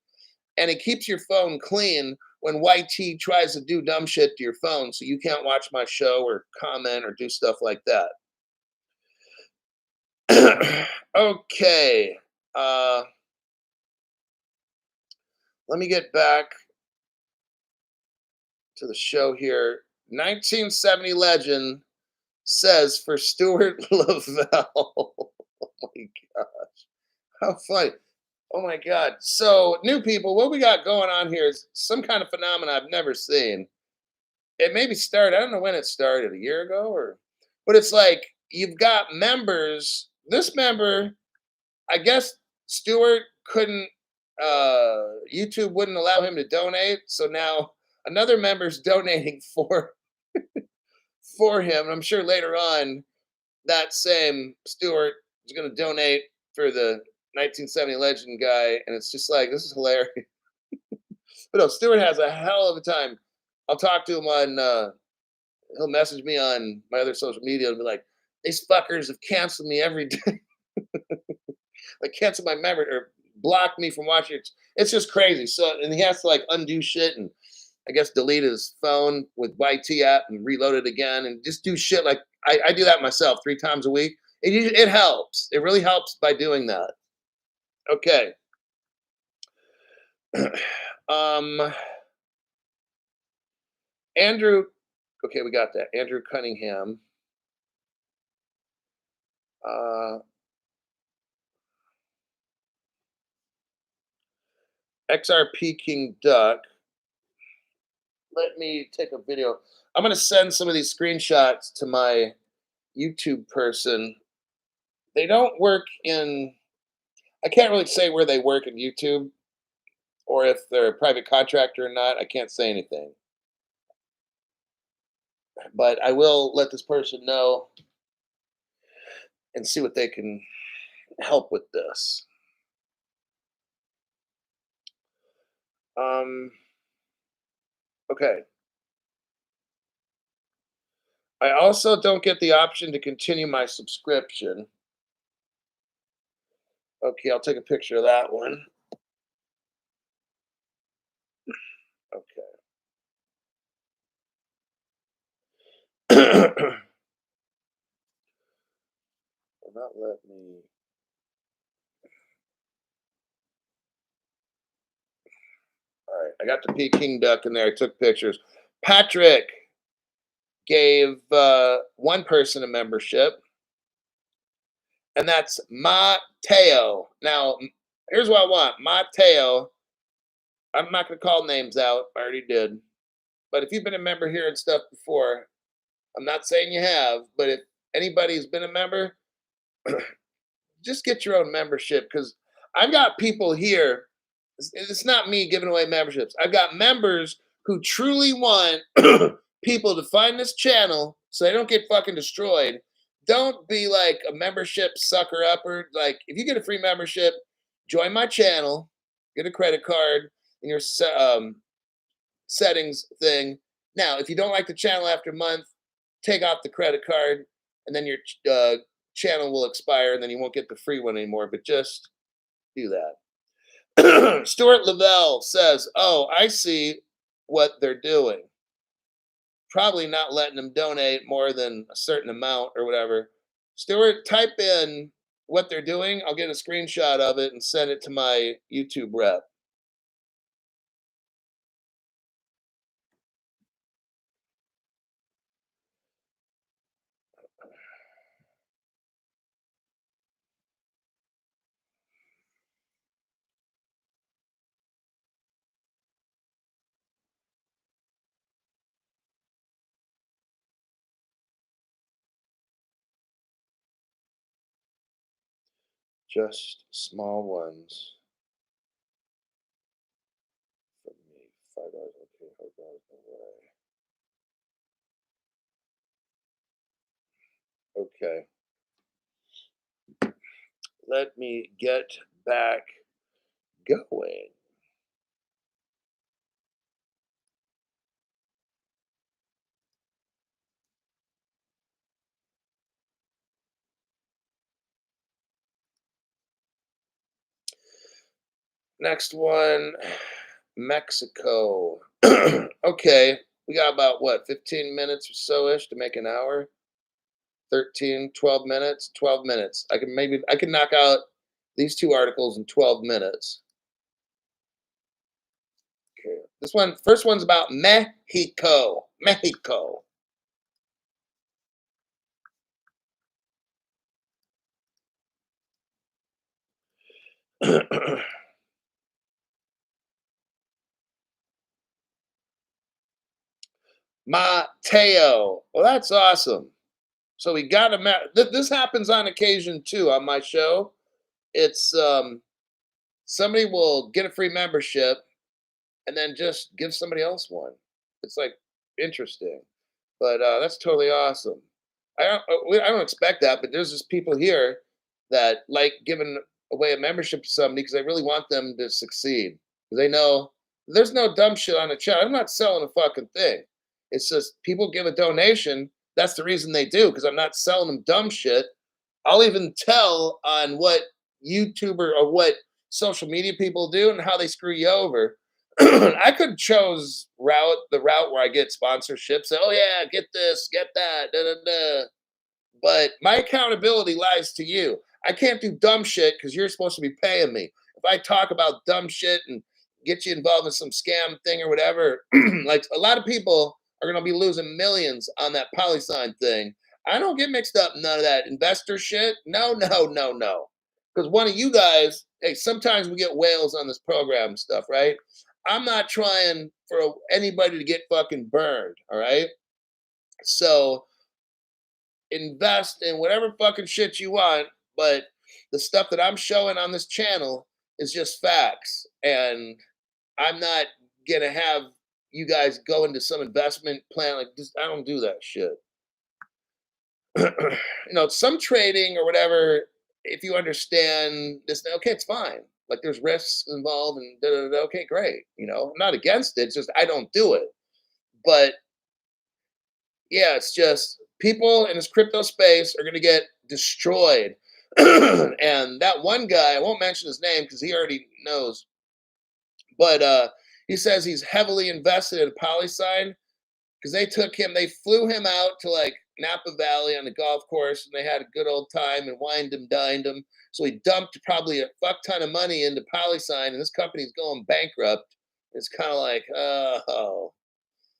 And it keeps your phone clean when YT tries to do dumb shit to your phone, so you can't watch my show or comment or do stuff like that. Okay. Let me get back to the show here. 1970 legend says for Stuart Lavelle. Oh my gosh. How funny. Oh my God. So, new people, what we got going on here is some kind of phenomenon I've never seen. It maybe started, I don't know when it started, a year ago but it's like you've got members. This member, I guess Stuart couldn't, YouTube wouldn't allow him to donate. So now another member's donating for him. And I'm sure later on that same Stuart is going to donate for the 1970 legend guy. And it's just like, this is hilarious. But no, Stuart has a hell of a time. I'll talk to him on, he'll message me on my other social media and be like, these fuckers have canceled me every day. Like cancel my memory or block me from watching it. It's just crazy. So, and he has to like undo shit and I guess delete his phone with YT app and reload it again and just do shit. Like I do that myself 3 times a week. It helps. It really helps by doing that. Okay. Andrew. Okay, we got that. Andrew Cunningham. XRP King Duck. Let me take a video. I'm gonna send some of these screenshots to my YouTube person. They don't work in. I can't really say where they work in YouTube or if they're a private contractor or not. I can't say anything, but I will let this person know and see what they can help with this. Um, okay. I also don't get the option to continue my subscription. Okay, I'll take a picture of that one. Okay. Will not let me. All right, I got the Peking duck in there. I took pictures. Patrick gave one person a membership, and that's Mateo. Now, here's what I want, Mateo. I'm not going to call names out. I already did. But if you've been a member here and stuff before, I'm not saying you have, but if anybody's been a member, just get your own membership because I've got people here. It's not me giving away memberships. I've got members who truly want people to find this channel so they don't get fucking destroyed. Don't be like a membership sucker upper. Like, if you get a free membership, join my channel, get a credit card in your settings thing. Now, if you don't like the channel after a month, take off the credit card, and then your channel will expire, and then you won't get the free one anymore. But just do that. Stuart Lavelle says, "Oh, I see what they're doing. Probably not letting them donate more than a certain amount or whatever." Stuart, type in what they're doing. I'll get a screenshot of it and send it to my YouTube rep. Just small ones for me. $5. Okay, $5 away. Okay. Let me get back going. Next one, Mexico. Okay, we got about what, 15 minutes or so ish to make an hour? 13, 12 minutes, 12 minutes. I can knock out these two articles in 12 minutes. Okay. First one's about Mexico. Mexico. Mateo. Well, that's awesome. So we got a this happens on occasion too on my show. It's somebody will get a free membership and then just give somebody else one. It's like interesting, but that's totally awesome. I don't expect that, but there's just people here that like giving away a membership to somebody because I really want them to succeed. Because they know there's no dumb shit on the channel. I'm not selling a fucking thing. It's just people give a donation. That's the reason they do because I'm not selling them dumb shit. I'll even tell on what YouTuber or what social media people do and how they screw you over. I could chose the route where I get sponsorships. Say, oh yeah, get this, get that, da da da. But my accountability lies to you. I can't do dumb shit because you're supposed to be paying me. If I talk about dumb shit and get you involved in some scam thing or whatever, like a lot of people are going to be losing millions on that polysign thing. I don't get mixed up in none of that investor shit. No, no, no, no. Because one of you guys, hey, sometimes we get whales on this program and stuff, right? I'm not trying for anybody to get fucking burned. All right. So invest in whatever fucking shit you want, but the stuff that I'm showing on this channel is just facts. And I'm not gonna have you guys go into some investment plan like this. I don't do that shit. Some trading or whatever, if you understand this, okay, it's fine. Like there's risks involved and da, da, da, okay, great. I'm not against it. It's just I don't do it. But yeah, it's just people in this crypto space are going to get destroyed. And that one guy, I won't mention his name because he already knows, but he says he's heavily invested in PolySign because they flew him out to like Napa Valley on the golf course and they had a good old time and wined him, dined him. So he dumped probably a fuck ton of money into PolySign and this company's going bankrupt. It's kind of like, oh.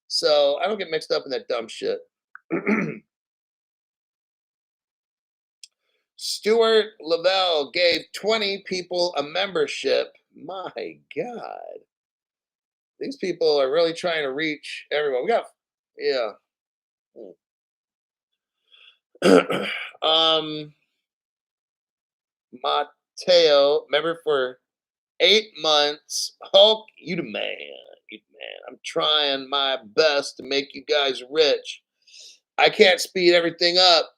So I don't get mixed up in that dumb shit. Stuart Lavelle gave 20 people a membership. My God. These people are really trying to reach everyone. Yeah. Mateo, member for 8 months. Hulk, you the man. You the man. I'm trying my best to make you guys rich. I can't speed everything up.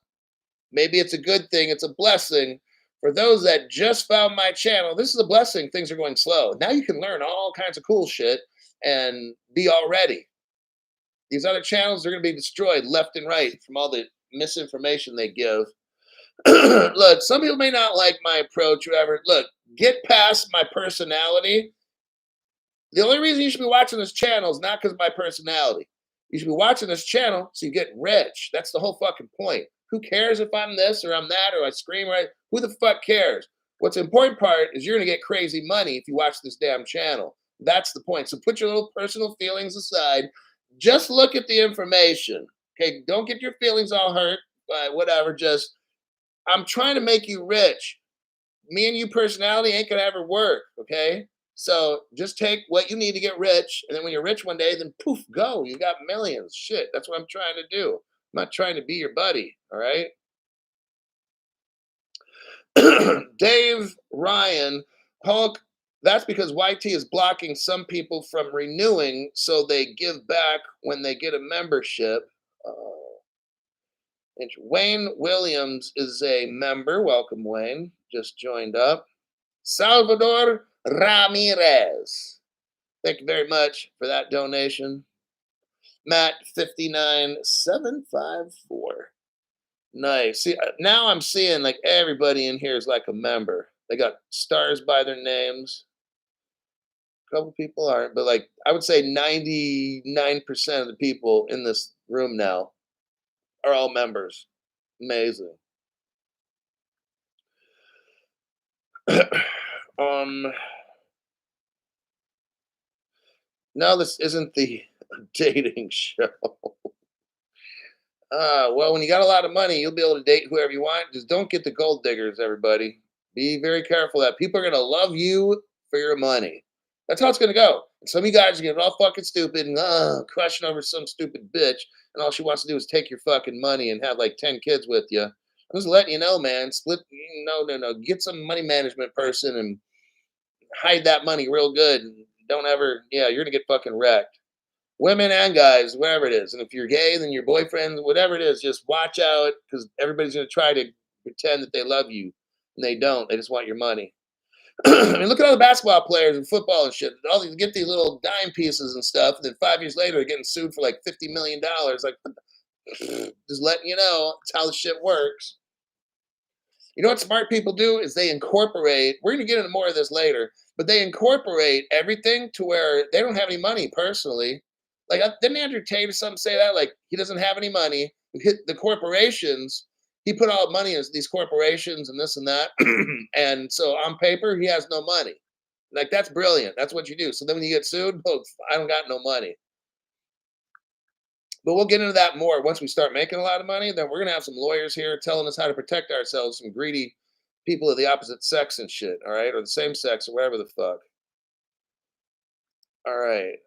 Maybe it's a good thing, it's a blessing. For those that just found my channel, this is a blessing. Things are going slow. Now you can learn all kinds of cool shit and be all ready. These other channels are going to be destroyed left and right from all the misinformation they give. Look, some people may not like my approach, whatever. Look, get past my personality. The only reason you should be watching this channel is not because of my personality. You should be watching this channel so you get rich. That's the whole fucking point. Who cares if I'm this or I'm that or I scream right? Who the fuck cares? What's the important part is you're gonna get crazy money if you watch this damn channel. That's the point. So put your little personal feelings aside. Just look at the information. Okay, don't get your feelings all hurt by whatever. Just I'm trying to make you rich. Me and you personality ain't gonna ever work. Okay. So just take what you need to get rich, and then when you're rich one day, then poof, go. You got millions. Shit, that's what I'm trying to do. I'm not trying to be your buddy. All right. Dave Ryan, Hulk. That's because YT is blocking some people from renewing, so they give back when they get a membership. Wayne Williams is a member. Welcome, Wayne. Just joined up. Salvador Ramirez. Thank you very much for that donation. Matt 59754. Nice. See, now I'm seeing like everybody in here is like a member. They got stars by their names. A couple people aren't, but like I would say 99% of the people in this room now are all members. Amazing. No, this isn't the dating show. Well, when you got a lot of money, you'll be able to date whoever you want. Just don't get the gold diggers, everybody. Be very careful that people are going to love you for your money. That's how it's going to go. And some of you guys are getting all fucking stupid and crushing over some stupid bitch, and all she wants to do is take your fucking money and have like 10 kids with you. I'm just letting you know, man. Split. No, no, no. Get some money management person and hide that money real good. Don't ever. Yeah, you're gonna get fucking wrecked. Women and guys, whatever it is. And if you're gay, then your boyfriend, whatever it is, just watch out because everybody's going to try to pretend that they love you. And they don't. They just want your money. I mean, look at all the basketball players and football and shit. All these get these little dime pieces and stuff. And then 5 years later, they're getting sued for like $50 million. Like, just letting you know, that's how the shit works. You know what smart people do is they incorporate. We're going to get into more of this later, but they incorporate everything to where they don't have any money personally. Like, didn't Andrew Tate or something say that? Like, he doesn't have any money. The corporations, he put all money in these corporations and this and that. And so on paper, he has no money. Like, that's brilliant. That's what you do. So then when you get sued, oh, I don't got no money. But we'll get into that more once we start making a lot of money. Then we're gonna have some lawyers here telling us how to protect ourselves from greedy people of the opposite sex and shit. All right, or the same sex or whatever the fuck. All right.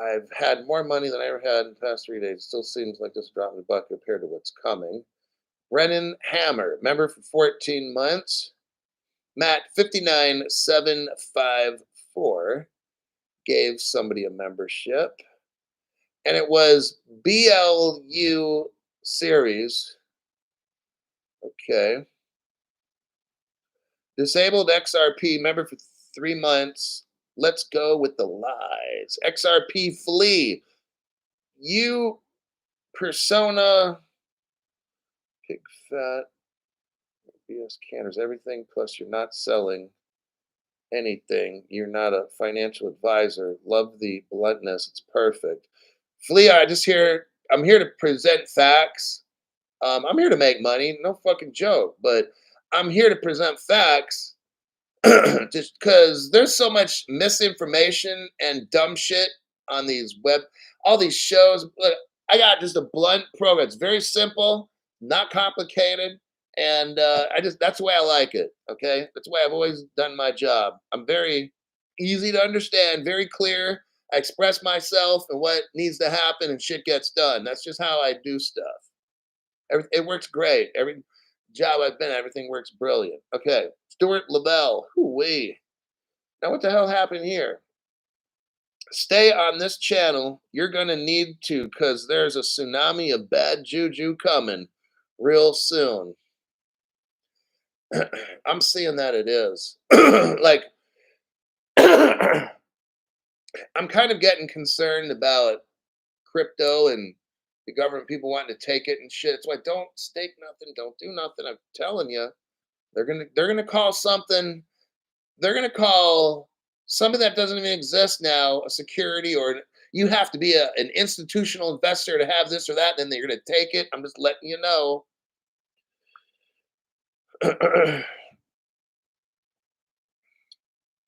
I've had more money than I ever had in the past 3 days. Still seems like just a drop in the bucket compared to what's coming. Brennan Hammer, member for 14 months. Matt 59754 gave somebody a membership. And it was BLU series. Okay. Disabled XRP member for 3 months. Let's go with the lies. XRP flee. You persona pig fat BS canners everything plus you're not selling anything. You're not a financial advisor. Love the bluntness. It's perfect. Flea, I'm here to present facts. I'm here to make money. No fucking joke. But I'm here to present facts just because there's so much misinformation and dumb shit on all these shows. Look, I got just a blunt program. It's very simple, not complicated, and that's the way I like it. Okay, that's the way I've always done my job. I'm very easy to understand, very clear. I express myself and what needs to happen, and shit gets done. That's just how I do stuff. It works great. Every job I've been at, everything works brilliant. Okay, Stuart Lavelle. Hoo-wee. Now, what the hell happened here? Stay on this channel. You're going to need to because there's a tsunami of bad juju coming real soon. I'm seeing that it is. Like, I'm kind of getting concerned about crypto and the government people wanting to take it and shit. It's like, don't stake nothing, don't do nothing. I'm telling you, they're gonna call something. They're gonna call something that doesn't even exist now a security, or you have to be an institutional investor to have this or that. Then they're gonna take it. I'm just letting you know.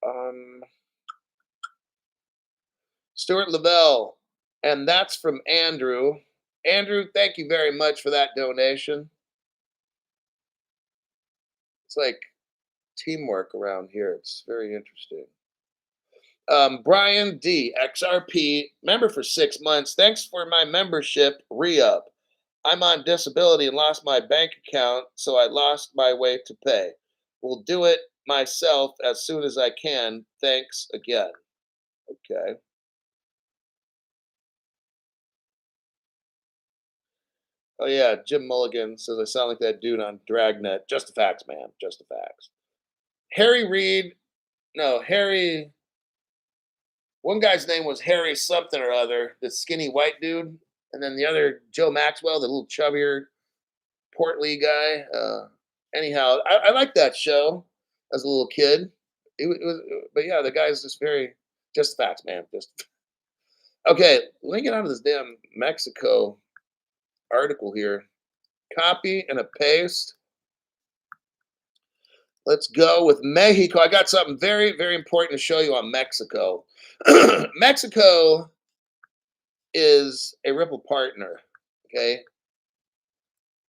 um, Stuart Lavelle, and that's from Andrew. Andrew, thank you very much for that donation. It's like teamwork around here. It's very interesting. Brian D, XRP, member for 6 months. Thanks for my membership re-up. I'm on disability and lost my bank account, so I lost my way to pay. Will do it myself as soon as I can. Thanks again. Okay. Oh yeah, Jim Mulligan says I sound like that dude on Dragnet. Just the facts, man. Just the facts. Harry Reid. No, Harry. One guy's name was Harry something or other, the skinny white dude, and then the other Joe Maxwell, the little chubbier, portly guy. Anyhow, I liked that show as a little kid. But yeah, the guy's just very just facts, man. Just okay. Let me get out of this damn Mexico article here. Copy and a paste. Let's go with Mexico. I got something very, very important to show you on Mexico. Mexico is a Ripple partner. Okay.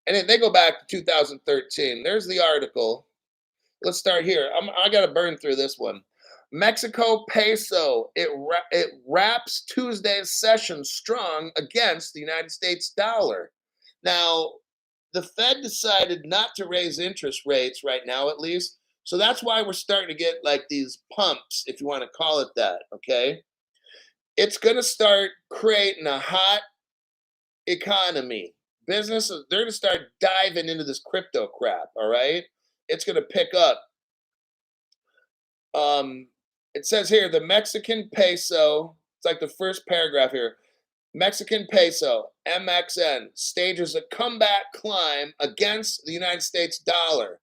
And they go back to 2013. There's the article. Let's start here. I got to burn through this one. Mexico peso. It wraps Tuesday's session strong against the United States dollar. Now, the Fed decided not to raise interest rates right now, at least. So that's why we're starting to get like these pumps, if you want to call it that. Okay. It's going to start creating a hot economy. Businesses, they're going to start diving into this crypto crap. All right. It's going to pick up. Um, it says here the Mexican peso, it's like the first paragraph here. Mexican peso, MXN, stages a comeback climb against the United States dollar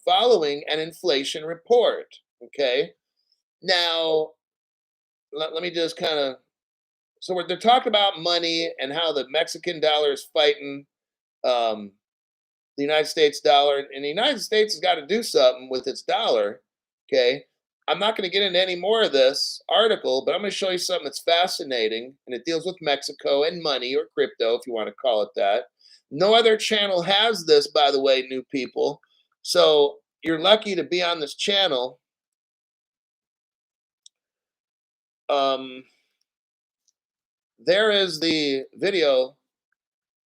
following an inflation report. Okay. Now, let me just kind of. So they're talking about money and how the Mexican dollar is fighting um, the United States dollar. And the United States has got to do something with its dollar. Okay. I'm not going to get into any more of this article, but I'm going to show you something that's fascinating. And it deals with Mexico and money or crypto, if you want to call it that. No other channel has this, by the way, new people. So you're lucky to be on this channel. Um, there is the video.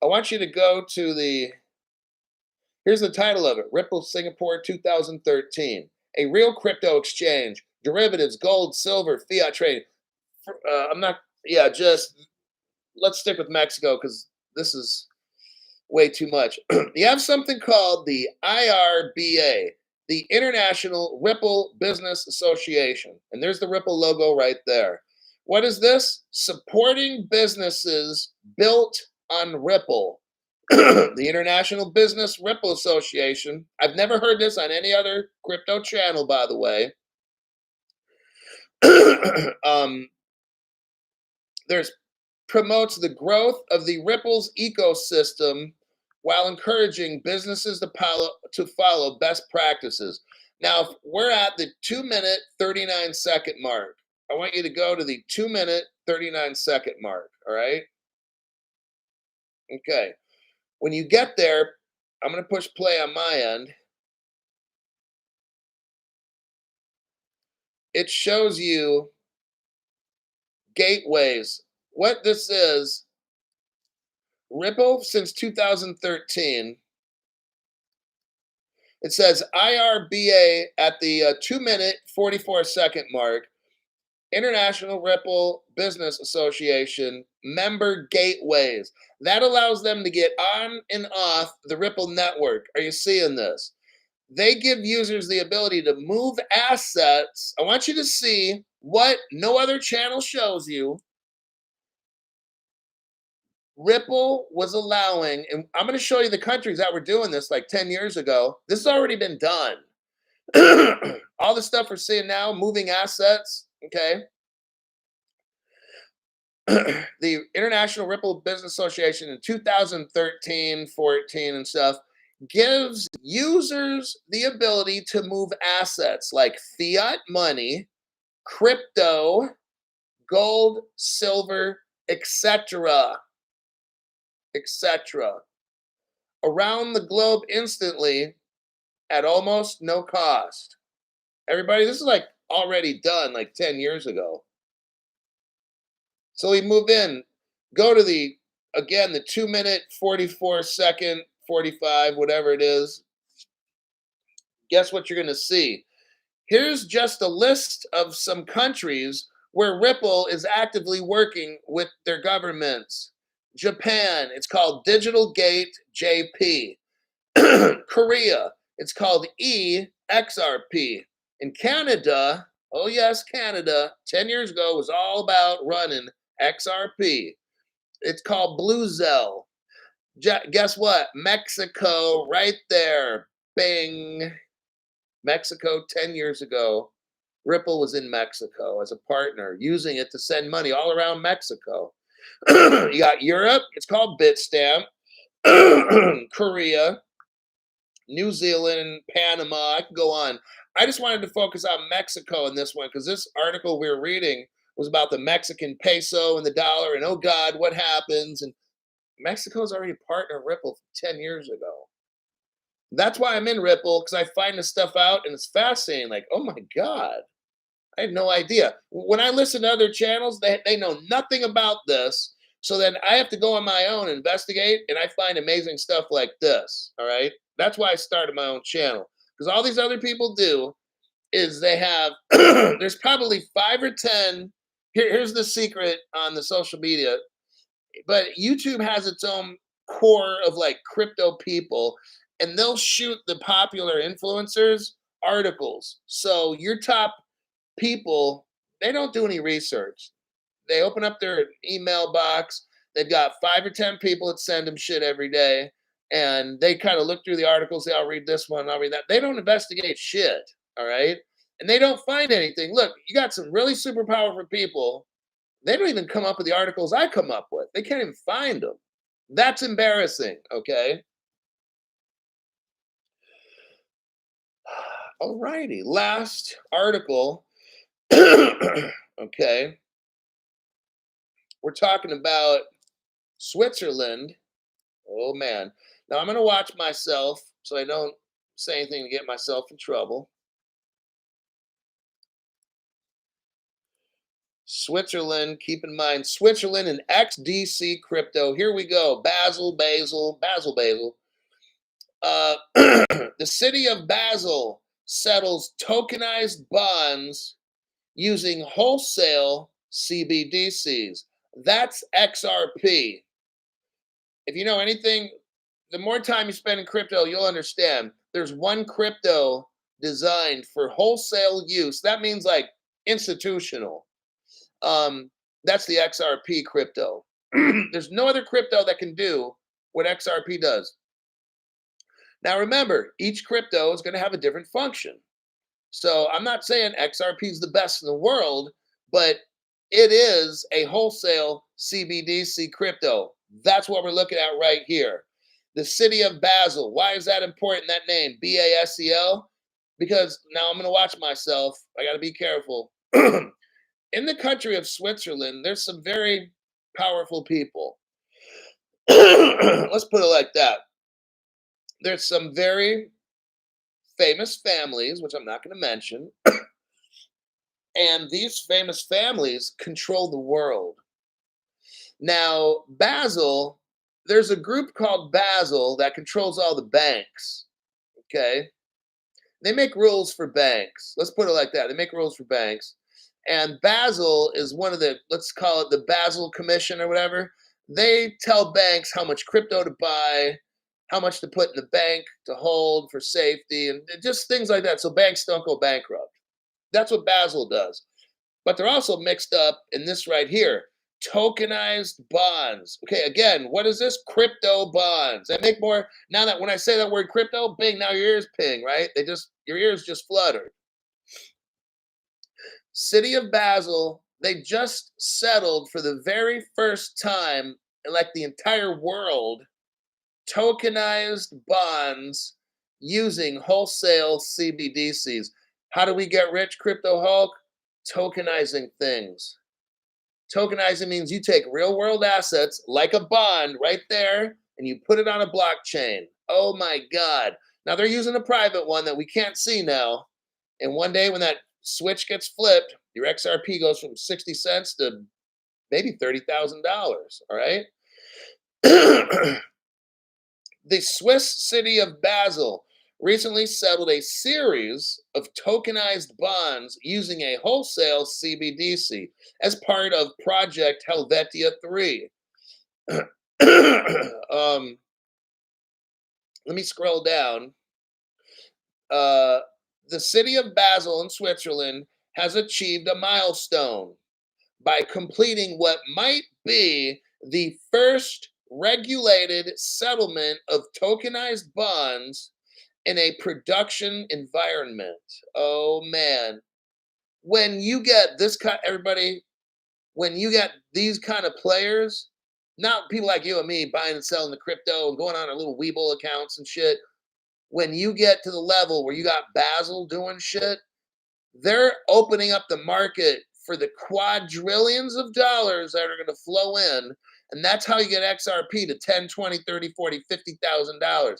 I want you to go to the, here's the title of it, Ripple Singapore 2013, a real crypto exchange, derivatives, gold, silver, fiat trading. I'm not, yeah, just let's stick with Mexico because this is way too much. You have something called the IRBA, the International Ripple Business Association. And there's the Ripple logo right there. What is this? Supporting businesses built on Ripple. The International Business Ripple Association. I've never heard this on any other crypto channel, by the way. um, there's promotes the growth of the Ripple's ecosystem while encouraging businesses to follow best practices. Now, if we're at the 2-minute, 39-second mark, I want you to go to the 2-minute, 39-second mark, all right? Okay. When you get there, I'm going to push play on my end. It shows you gateways. What this is, Ripple since 2013. It says IRBA at the 2-minute, 44-second mark, International Ripple Business Association member gateways. That allows them to get on and off the Ripple network. Are you seeing this? They give users the ability to move assets. I want you to see what no other channel shows you. Ripple was allowing, and I'm going to show you the countries that were doing this like 10 years ago. This has already been done. All the stuff we're seeing now, moving assets, okay? The International Ripple Business Association in 2013, 14, and stuff gives users the ability to move assets like fiat money, crypto, gold, silver, etc., etc., around the globe instantly at almost no cost. Everybody, this is like already done like 10 years ago. So we move in, go to the, again, the 2-minute, 44-second, 45, whatever it is. Guess what you're going to see? Here's just a list of some countries where Ripple is actively working with their governments. Japan, it's called Digital Gate JP. Korea, it's called EXRP. In Canada, oh yes, Canada, 10 years ago was all about running XRP. It's called Blue Zell. Guess what? Mexico, right there. Bing. Mexico 10 years ago. Ripple was in Mexico as a partner, using it to send money all around Mexico. You got Europe, it's called Bitstamp. Korea, New Zealand, Panama, I can go on. I just wanted to focus on Mexico in this one because this article we were reading was about the Mexican peso and the dollar, and oh God, what happens? And Mexico's already partnered Ripple 10 years ago. That's why I'm in Ripple, because I find this stuff out and it's fascinating. Like, oh my God, I had no idea. When I listen to other channels, they know nothing about this. So then I have to go on my own, investigate, and I find amazing stuff like this. All right. That's why I started my own channel. Because all these other people do is they have, there's probably 5 or 10. Here's the secret on the social media. But YouTube has its own core of like crypto people, and they'll shoot the popular influencers articles. So your top people, they don't do any research. They open up their email box. They've got 5 or 10 people that send them shit every day. And they kind of look through the articles. Say, I'll read this one, I'll read that. They don't investigate shit. All right. And they don't find anything. Look, you got some really super powerful people. They don't even come up with the articles I come up with. They can't even find them. That's embarrassing. Okay. All righty. Last article. Okay. We're talking about Switzerland. Oh man. Now I'm going to watch myself so I don't say anything to get myself in trouble. Switzerland, keep in mind, Switzerland and XDC crypto. Here we go. Basel. The city of Basel settles tokenized bonds using wholesale CBDCs. That's XRP. If you know anything, the more time you spend in crypto, you'll understand there's one crypto designed for wholesale use. That means like institutional. That's the XRP crypto. There's no other crypto that can do what XRP does. Now remember, each crypto is going to have a different function. So I'm not saying XRP is the best in the world, but it is a wholesale CBDC crypto. That's what we're looking at right here. The city of Basel. Why is that important, that name? BASEL? Because now I'm going to watch myself. I got to be careful. In the country of Switzerland, there's some very powerful people. Let's put it like that. There's some very famous families, which I'm not going to mention. And these famous families control the world. Now, Basel, there's a group called Basel that controls all the banks. Okay. They make rules for banks. Let's put it like that. They make rules for banks. And Basel is one of the, let's call it the Basel Commission or whatever. They tell banks how much crypto to buy, how much to put in the bank to hold for safety, and just things like that so banks don't go bankrupt. That's what Basel does. But they're also mixed up in this right here, tokenized bonds. Okay, again, what is this? Crypto bonds. That make more, now that when I say that word crypto, bing, now your ears ping, right? Your ears just fluttered. City of Basel, they just settled for the very first time in like the entire world, tokenized bonds using wholesale CBDCs. How do we get rich, Crypto Hulk? Tokenizing things. Tokenizing means you take real world assets like a bond right there and you put it on a blockchain. Oh my God. Now they're using a private one that we can't see now. And one day when that switch gets flipped, your XRP goes from 60 cents to maybe $30,000. All right. The Swiss city of Basel recently settled a series of tokenized bonds using a wholesale CBDC as part of Project Helvetia 3. Let me scroll down. The city of Basel in Switzerland has achieved a milestone by completing what might be the first regulated settlement of tokenized bonds in a production environment. Oh man. When you get this kind, everybody, when you get these kind of players, not people like you and me buying and selling the crypto and going on our little Webull accounts and shit, when you get to the level where you got Basel doing shit, they're opening up the market for the quadrillions of dollars that are going to flow in. And that's how you get XRP to 10, 20, 30, 40, $50,000.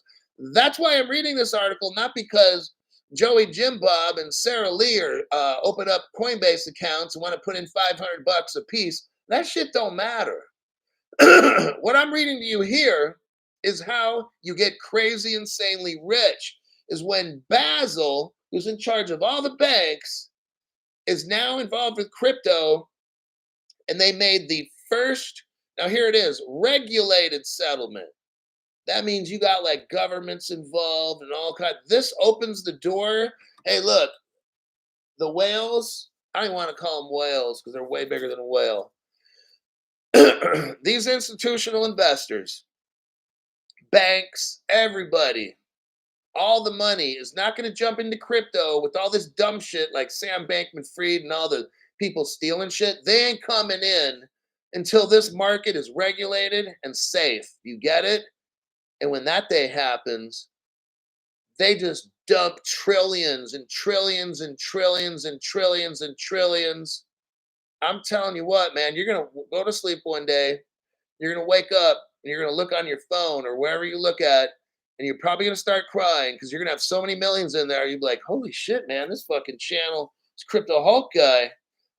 That's why I'm reading this article, not because Joey Jim Bob and Sarah Lee are open up Coinbase accounts and want to put in $500 a piece. That shit don't matter. What I'm reading to you here is how you get crazy, insanely rich, is when Basel, who's in charge of all the banks, is now involved with crypto, and they made the first, now here it is, regulated settlement. That means you got like governments involved and all kind. This opens the door. Hey, look, the whales, I don't even want to call them whales because they're way bigger than a whale. These institutional investors, banks, everybody, all the money is not going to jump into crypto with all this dumb shit like Sam Bankman-Fried and all the people stealing shit. They ain't coming in until this market is regulated and safe. You get it? And when that day happens, they just dump trillions and trillions and trillions and trillions and trillions. I'm telling you what, man, you're going to go to sleep one day, you're going to wake up, and you're going to look on your phone or wherever you look at, and you're probably going to start crying because you're going to have so many millions in there. You'll be like, holy shit, man, this fucking channel, this Crypto Hulk guy,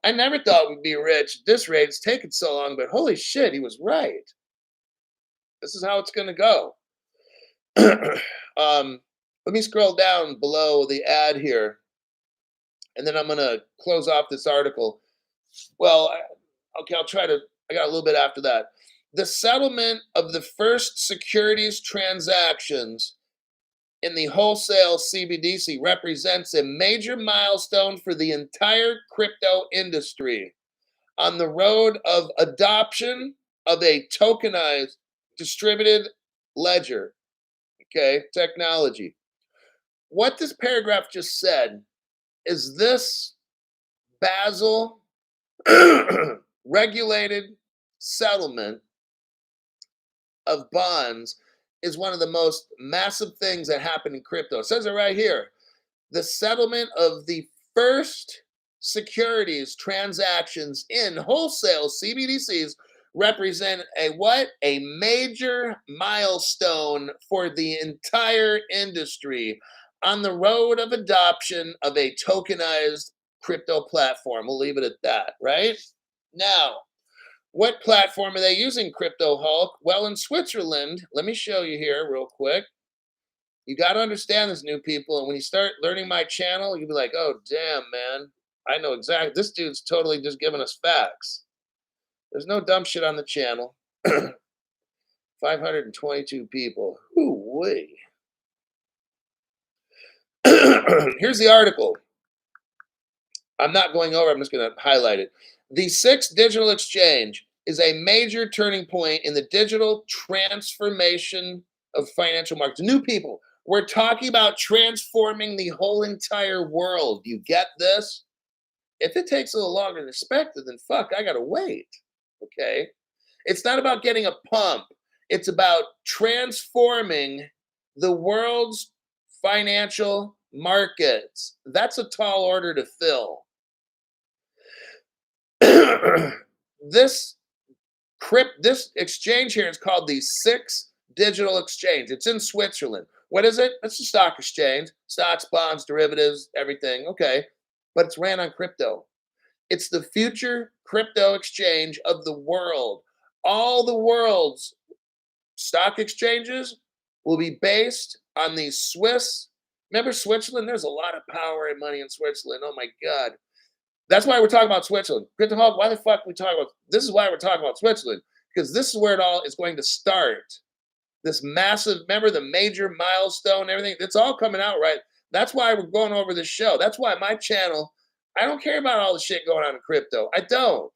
I never thought we'd be rich at this rate. It's taken so long, but holy shit, he was right. This is how it's going to go. Let me scroll down below the ad here, and then I'm going to close off this article. Well, okay, I'll try to. I got a little bit after that. The settlement of the first securities transactions in the wholesale CBDC represents a major milestone for the entire crypto industry on the road of adoption of a tokenized distributed ledger, okay, technology. What this paragraph just said is this Basel regulated settlement of bonds is one of the most massive things that happen in crypto. It says it right here. The settlement of the first securities transactions in wholesale CBDCs represent a what? A major milestone for the entire industry on the road of adoption of a tokenized crypto platform. We'll leave it at that, right? Now, what platform are they using, Crypto Hulk? Well, in Switzerland, let me show you here real quick. You got to understand this, new people. And when you start learning my channel, you'll be like, oh, damn, man. I know exactly. This dude's totally just giving us facts. There's no dumb shit on the channel. 522 people. Ooh-wee. Here's the article. I'm not going over, I'm just going to highlight it. The sixth digital exchange is a major turning point in the digital transformation of financial markets. New people, we're talking about transforming the whole entire world. You get this? If it takes a little longer than expected, then fuck, I got to wait. Okay? It's not about getting a pump, it's about transforming the world's financial markets. That's a tall order to fill. this exchange here is called the Six Digital Exchange. It's in Switzerland. What is it? It's a stock exchange. Stocks, bonds, derivatives, everything. Okay. But it's ran on crypto. It's the future crypto exchange of the world. All the world's stock exchanges will be based on the Swiss. Remember Switzerland? There's a lot of power and money in Switzerland. Oh my God. That's why we're talking about Switzerland. Crypto Hawk, why the fuck are we talking about this? Is why we're talking about Switzerland, because this is where it all is going to start. This massive, remember the major milestone, everything, it's all coming out, right? That's why we're going over this show. That's why my channel, I don't care about all the shit going on in crypto. I don't,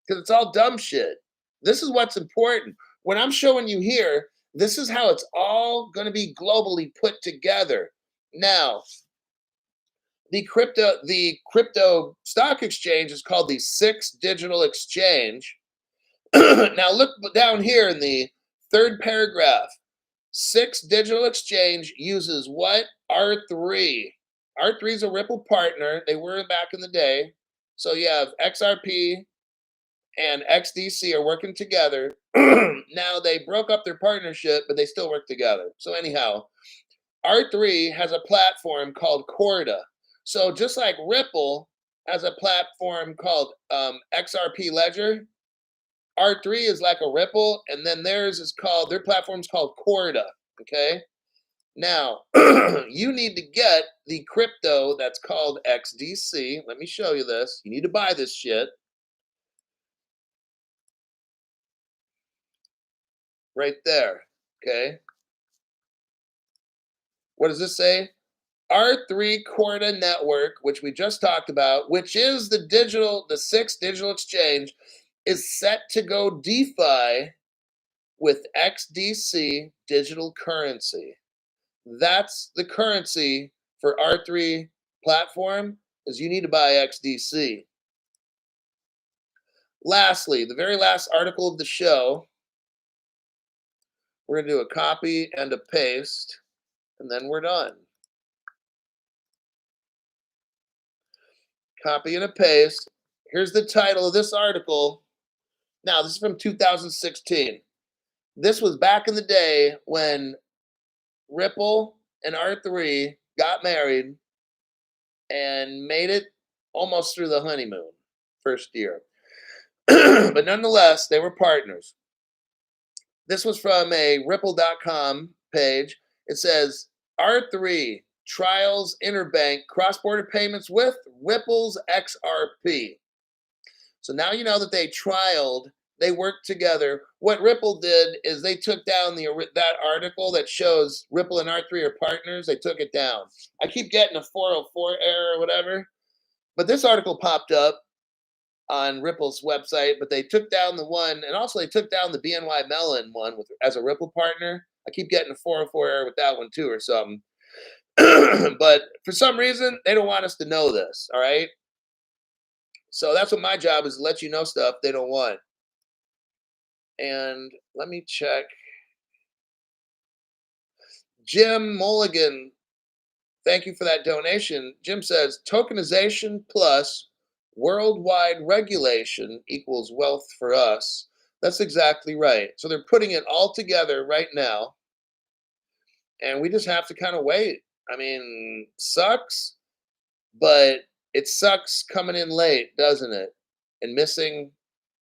because it's all dumb shit. This is what's important. When I'm showing you here, this is how it's all going to be globally put together. Now, the crypto stock exchange is called the Six Digital Exchange. Now look down here in the third paragraph. Six Digital Exchange uses what? R3. R3 is a Ripple partner. They were back in the day. So you have XRP and XDC are working together. Now they broke up their partnership, but they still work together. So anyhow, R3 has a platform called Corda. So just like Ripple has a platform called XRP Ledger, R3 is like a Ripple, and then their platform's called Corda. Okay. Now you need to get the crypto that's called XDC. Let me show you this. You need to buy this shit. Right there. Okay. What does this say? R3 Corda network, which we just talked about, which is the sixth digital exchange, is set to go DeFi with XDC digital currency. That's the currency for R3 platform, is you need to buy XDC. Lastly, the very last article of the show, we're going to do a copy and a paste, and then we're done. Copy and a paste. Here's the title of this article. Now, this is from 2016. This was back in the day when Ripple and R3 got married and made it almost through the honeymoon. first year. But nonetheless, they were partners. This was from a Ripple.com page. It says R3 trials interbank cross-border payments with Ripple's XRP. So now you know that they trialed, they worked together. What Ripple did is they took down that article that shows Ripple and R3 are partners. They took it down. I keep getting a 404 error or whatever, but this article popped up on Ripple's website, but they took down the one, and also they took down the BNY Mellon one as a Ripple partner. I keep getting a 404 error with that one too or something. But for some reason, they don't want us to know this, all right? So that's what my job is, to let you know stuff they don't want. And let me check. Jim Mulligan, thank you for that donation. Jim says tokenization plus worldwide regulation equals wealth for us. That's exactly right. So they're putting it all together right now, and we just have to kind of wait. I mean, sucks, but it sucks coming in late, doesn't it? And missing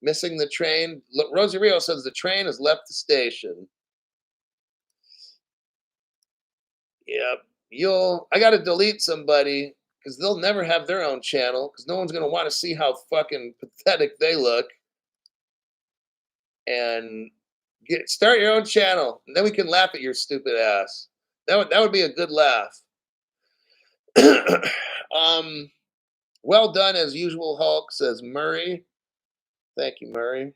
the train. Look, Rosie Rio says the train has left the station. Yep. I got to delete somebody because they'll never have their own channel because no one's going to want to see how fucking pathetic they look. And start your own channel, and then we can laugh at your stupid ass. That would be a good laugh. Well done as usual, Hulk, says Murray. Thank you, Murray.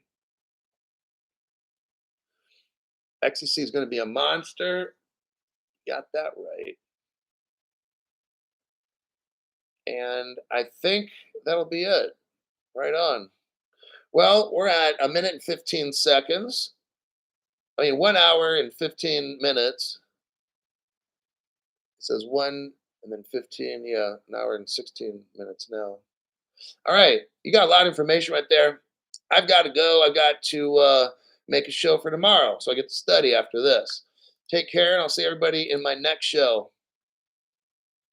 XCC is going to be a monster. Got that right. And I think that'll be it. Right on. Well, we're at 1 minute and 15 seconds. 1 hour and 15 minutes. It says 1 and then 15. Yeah, 1 hour and 16 minutes now. All right. You got a lot of information right there. I've got to go. I've got to make a show for tomorrow. So I get to study after this. Take care, and I'll see everybody in my next show.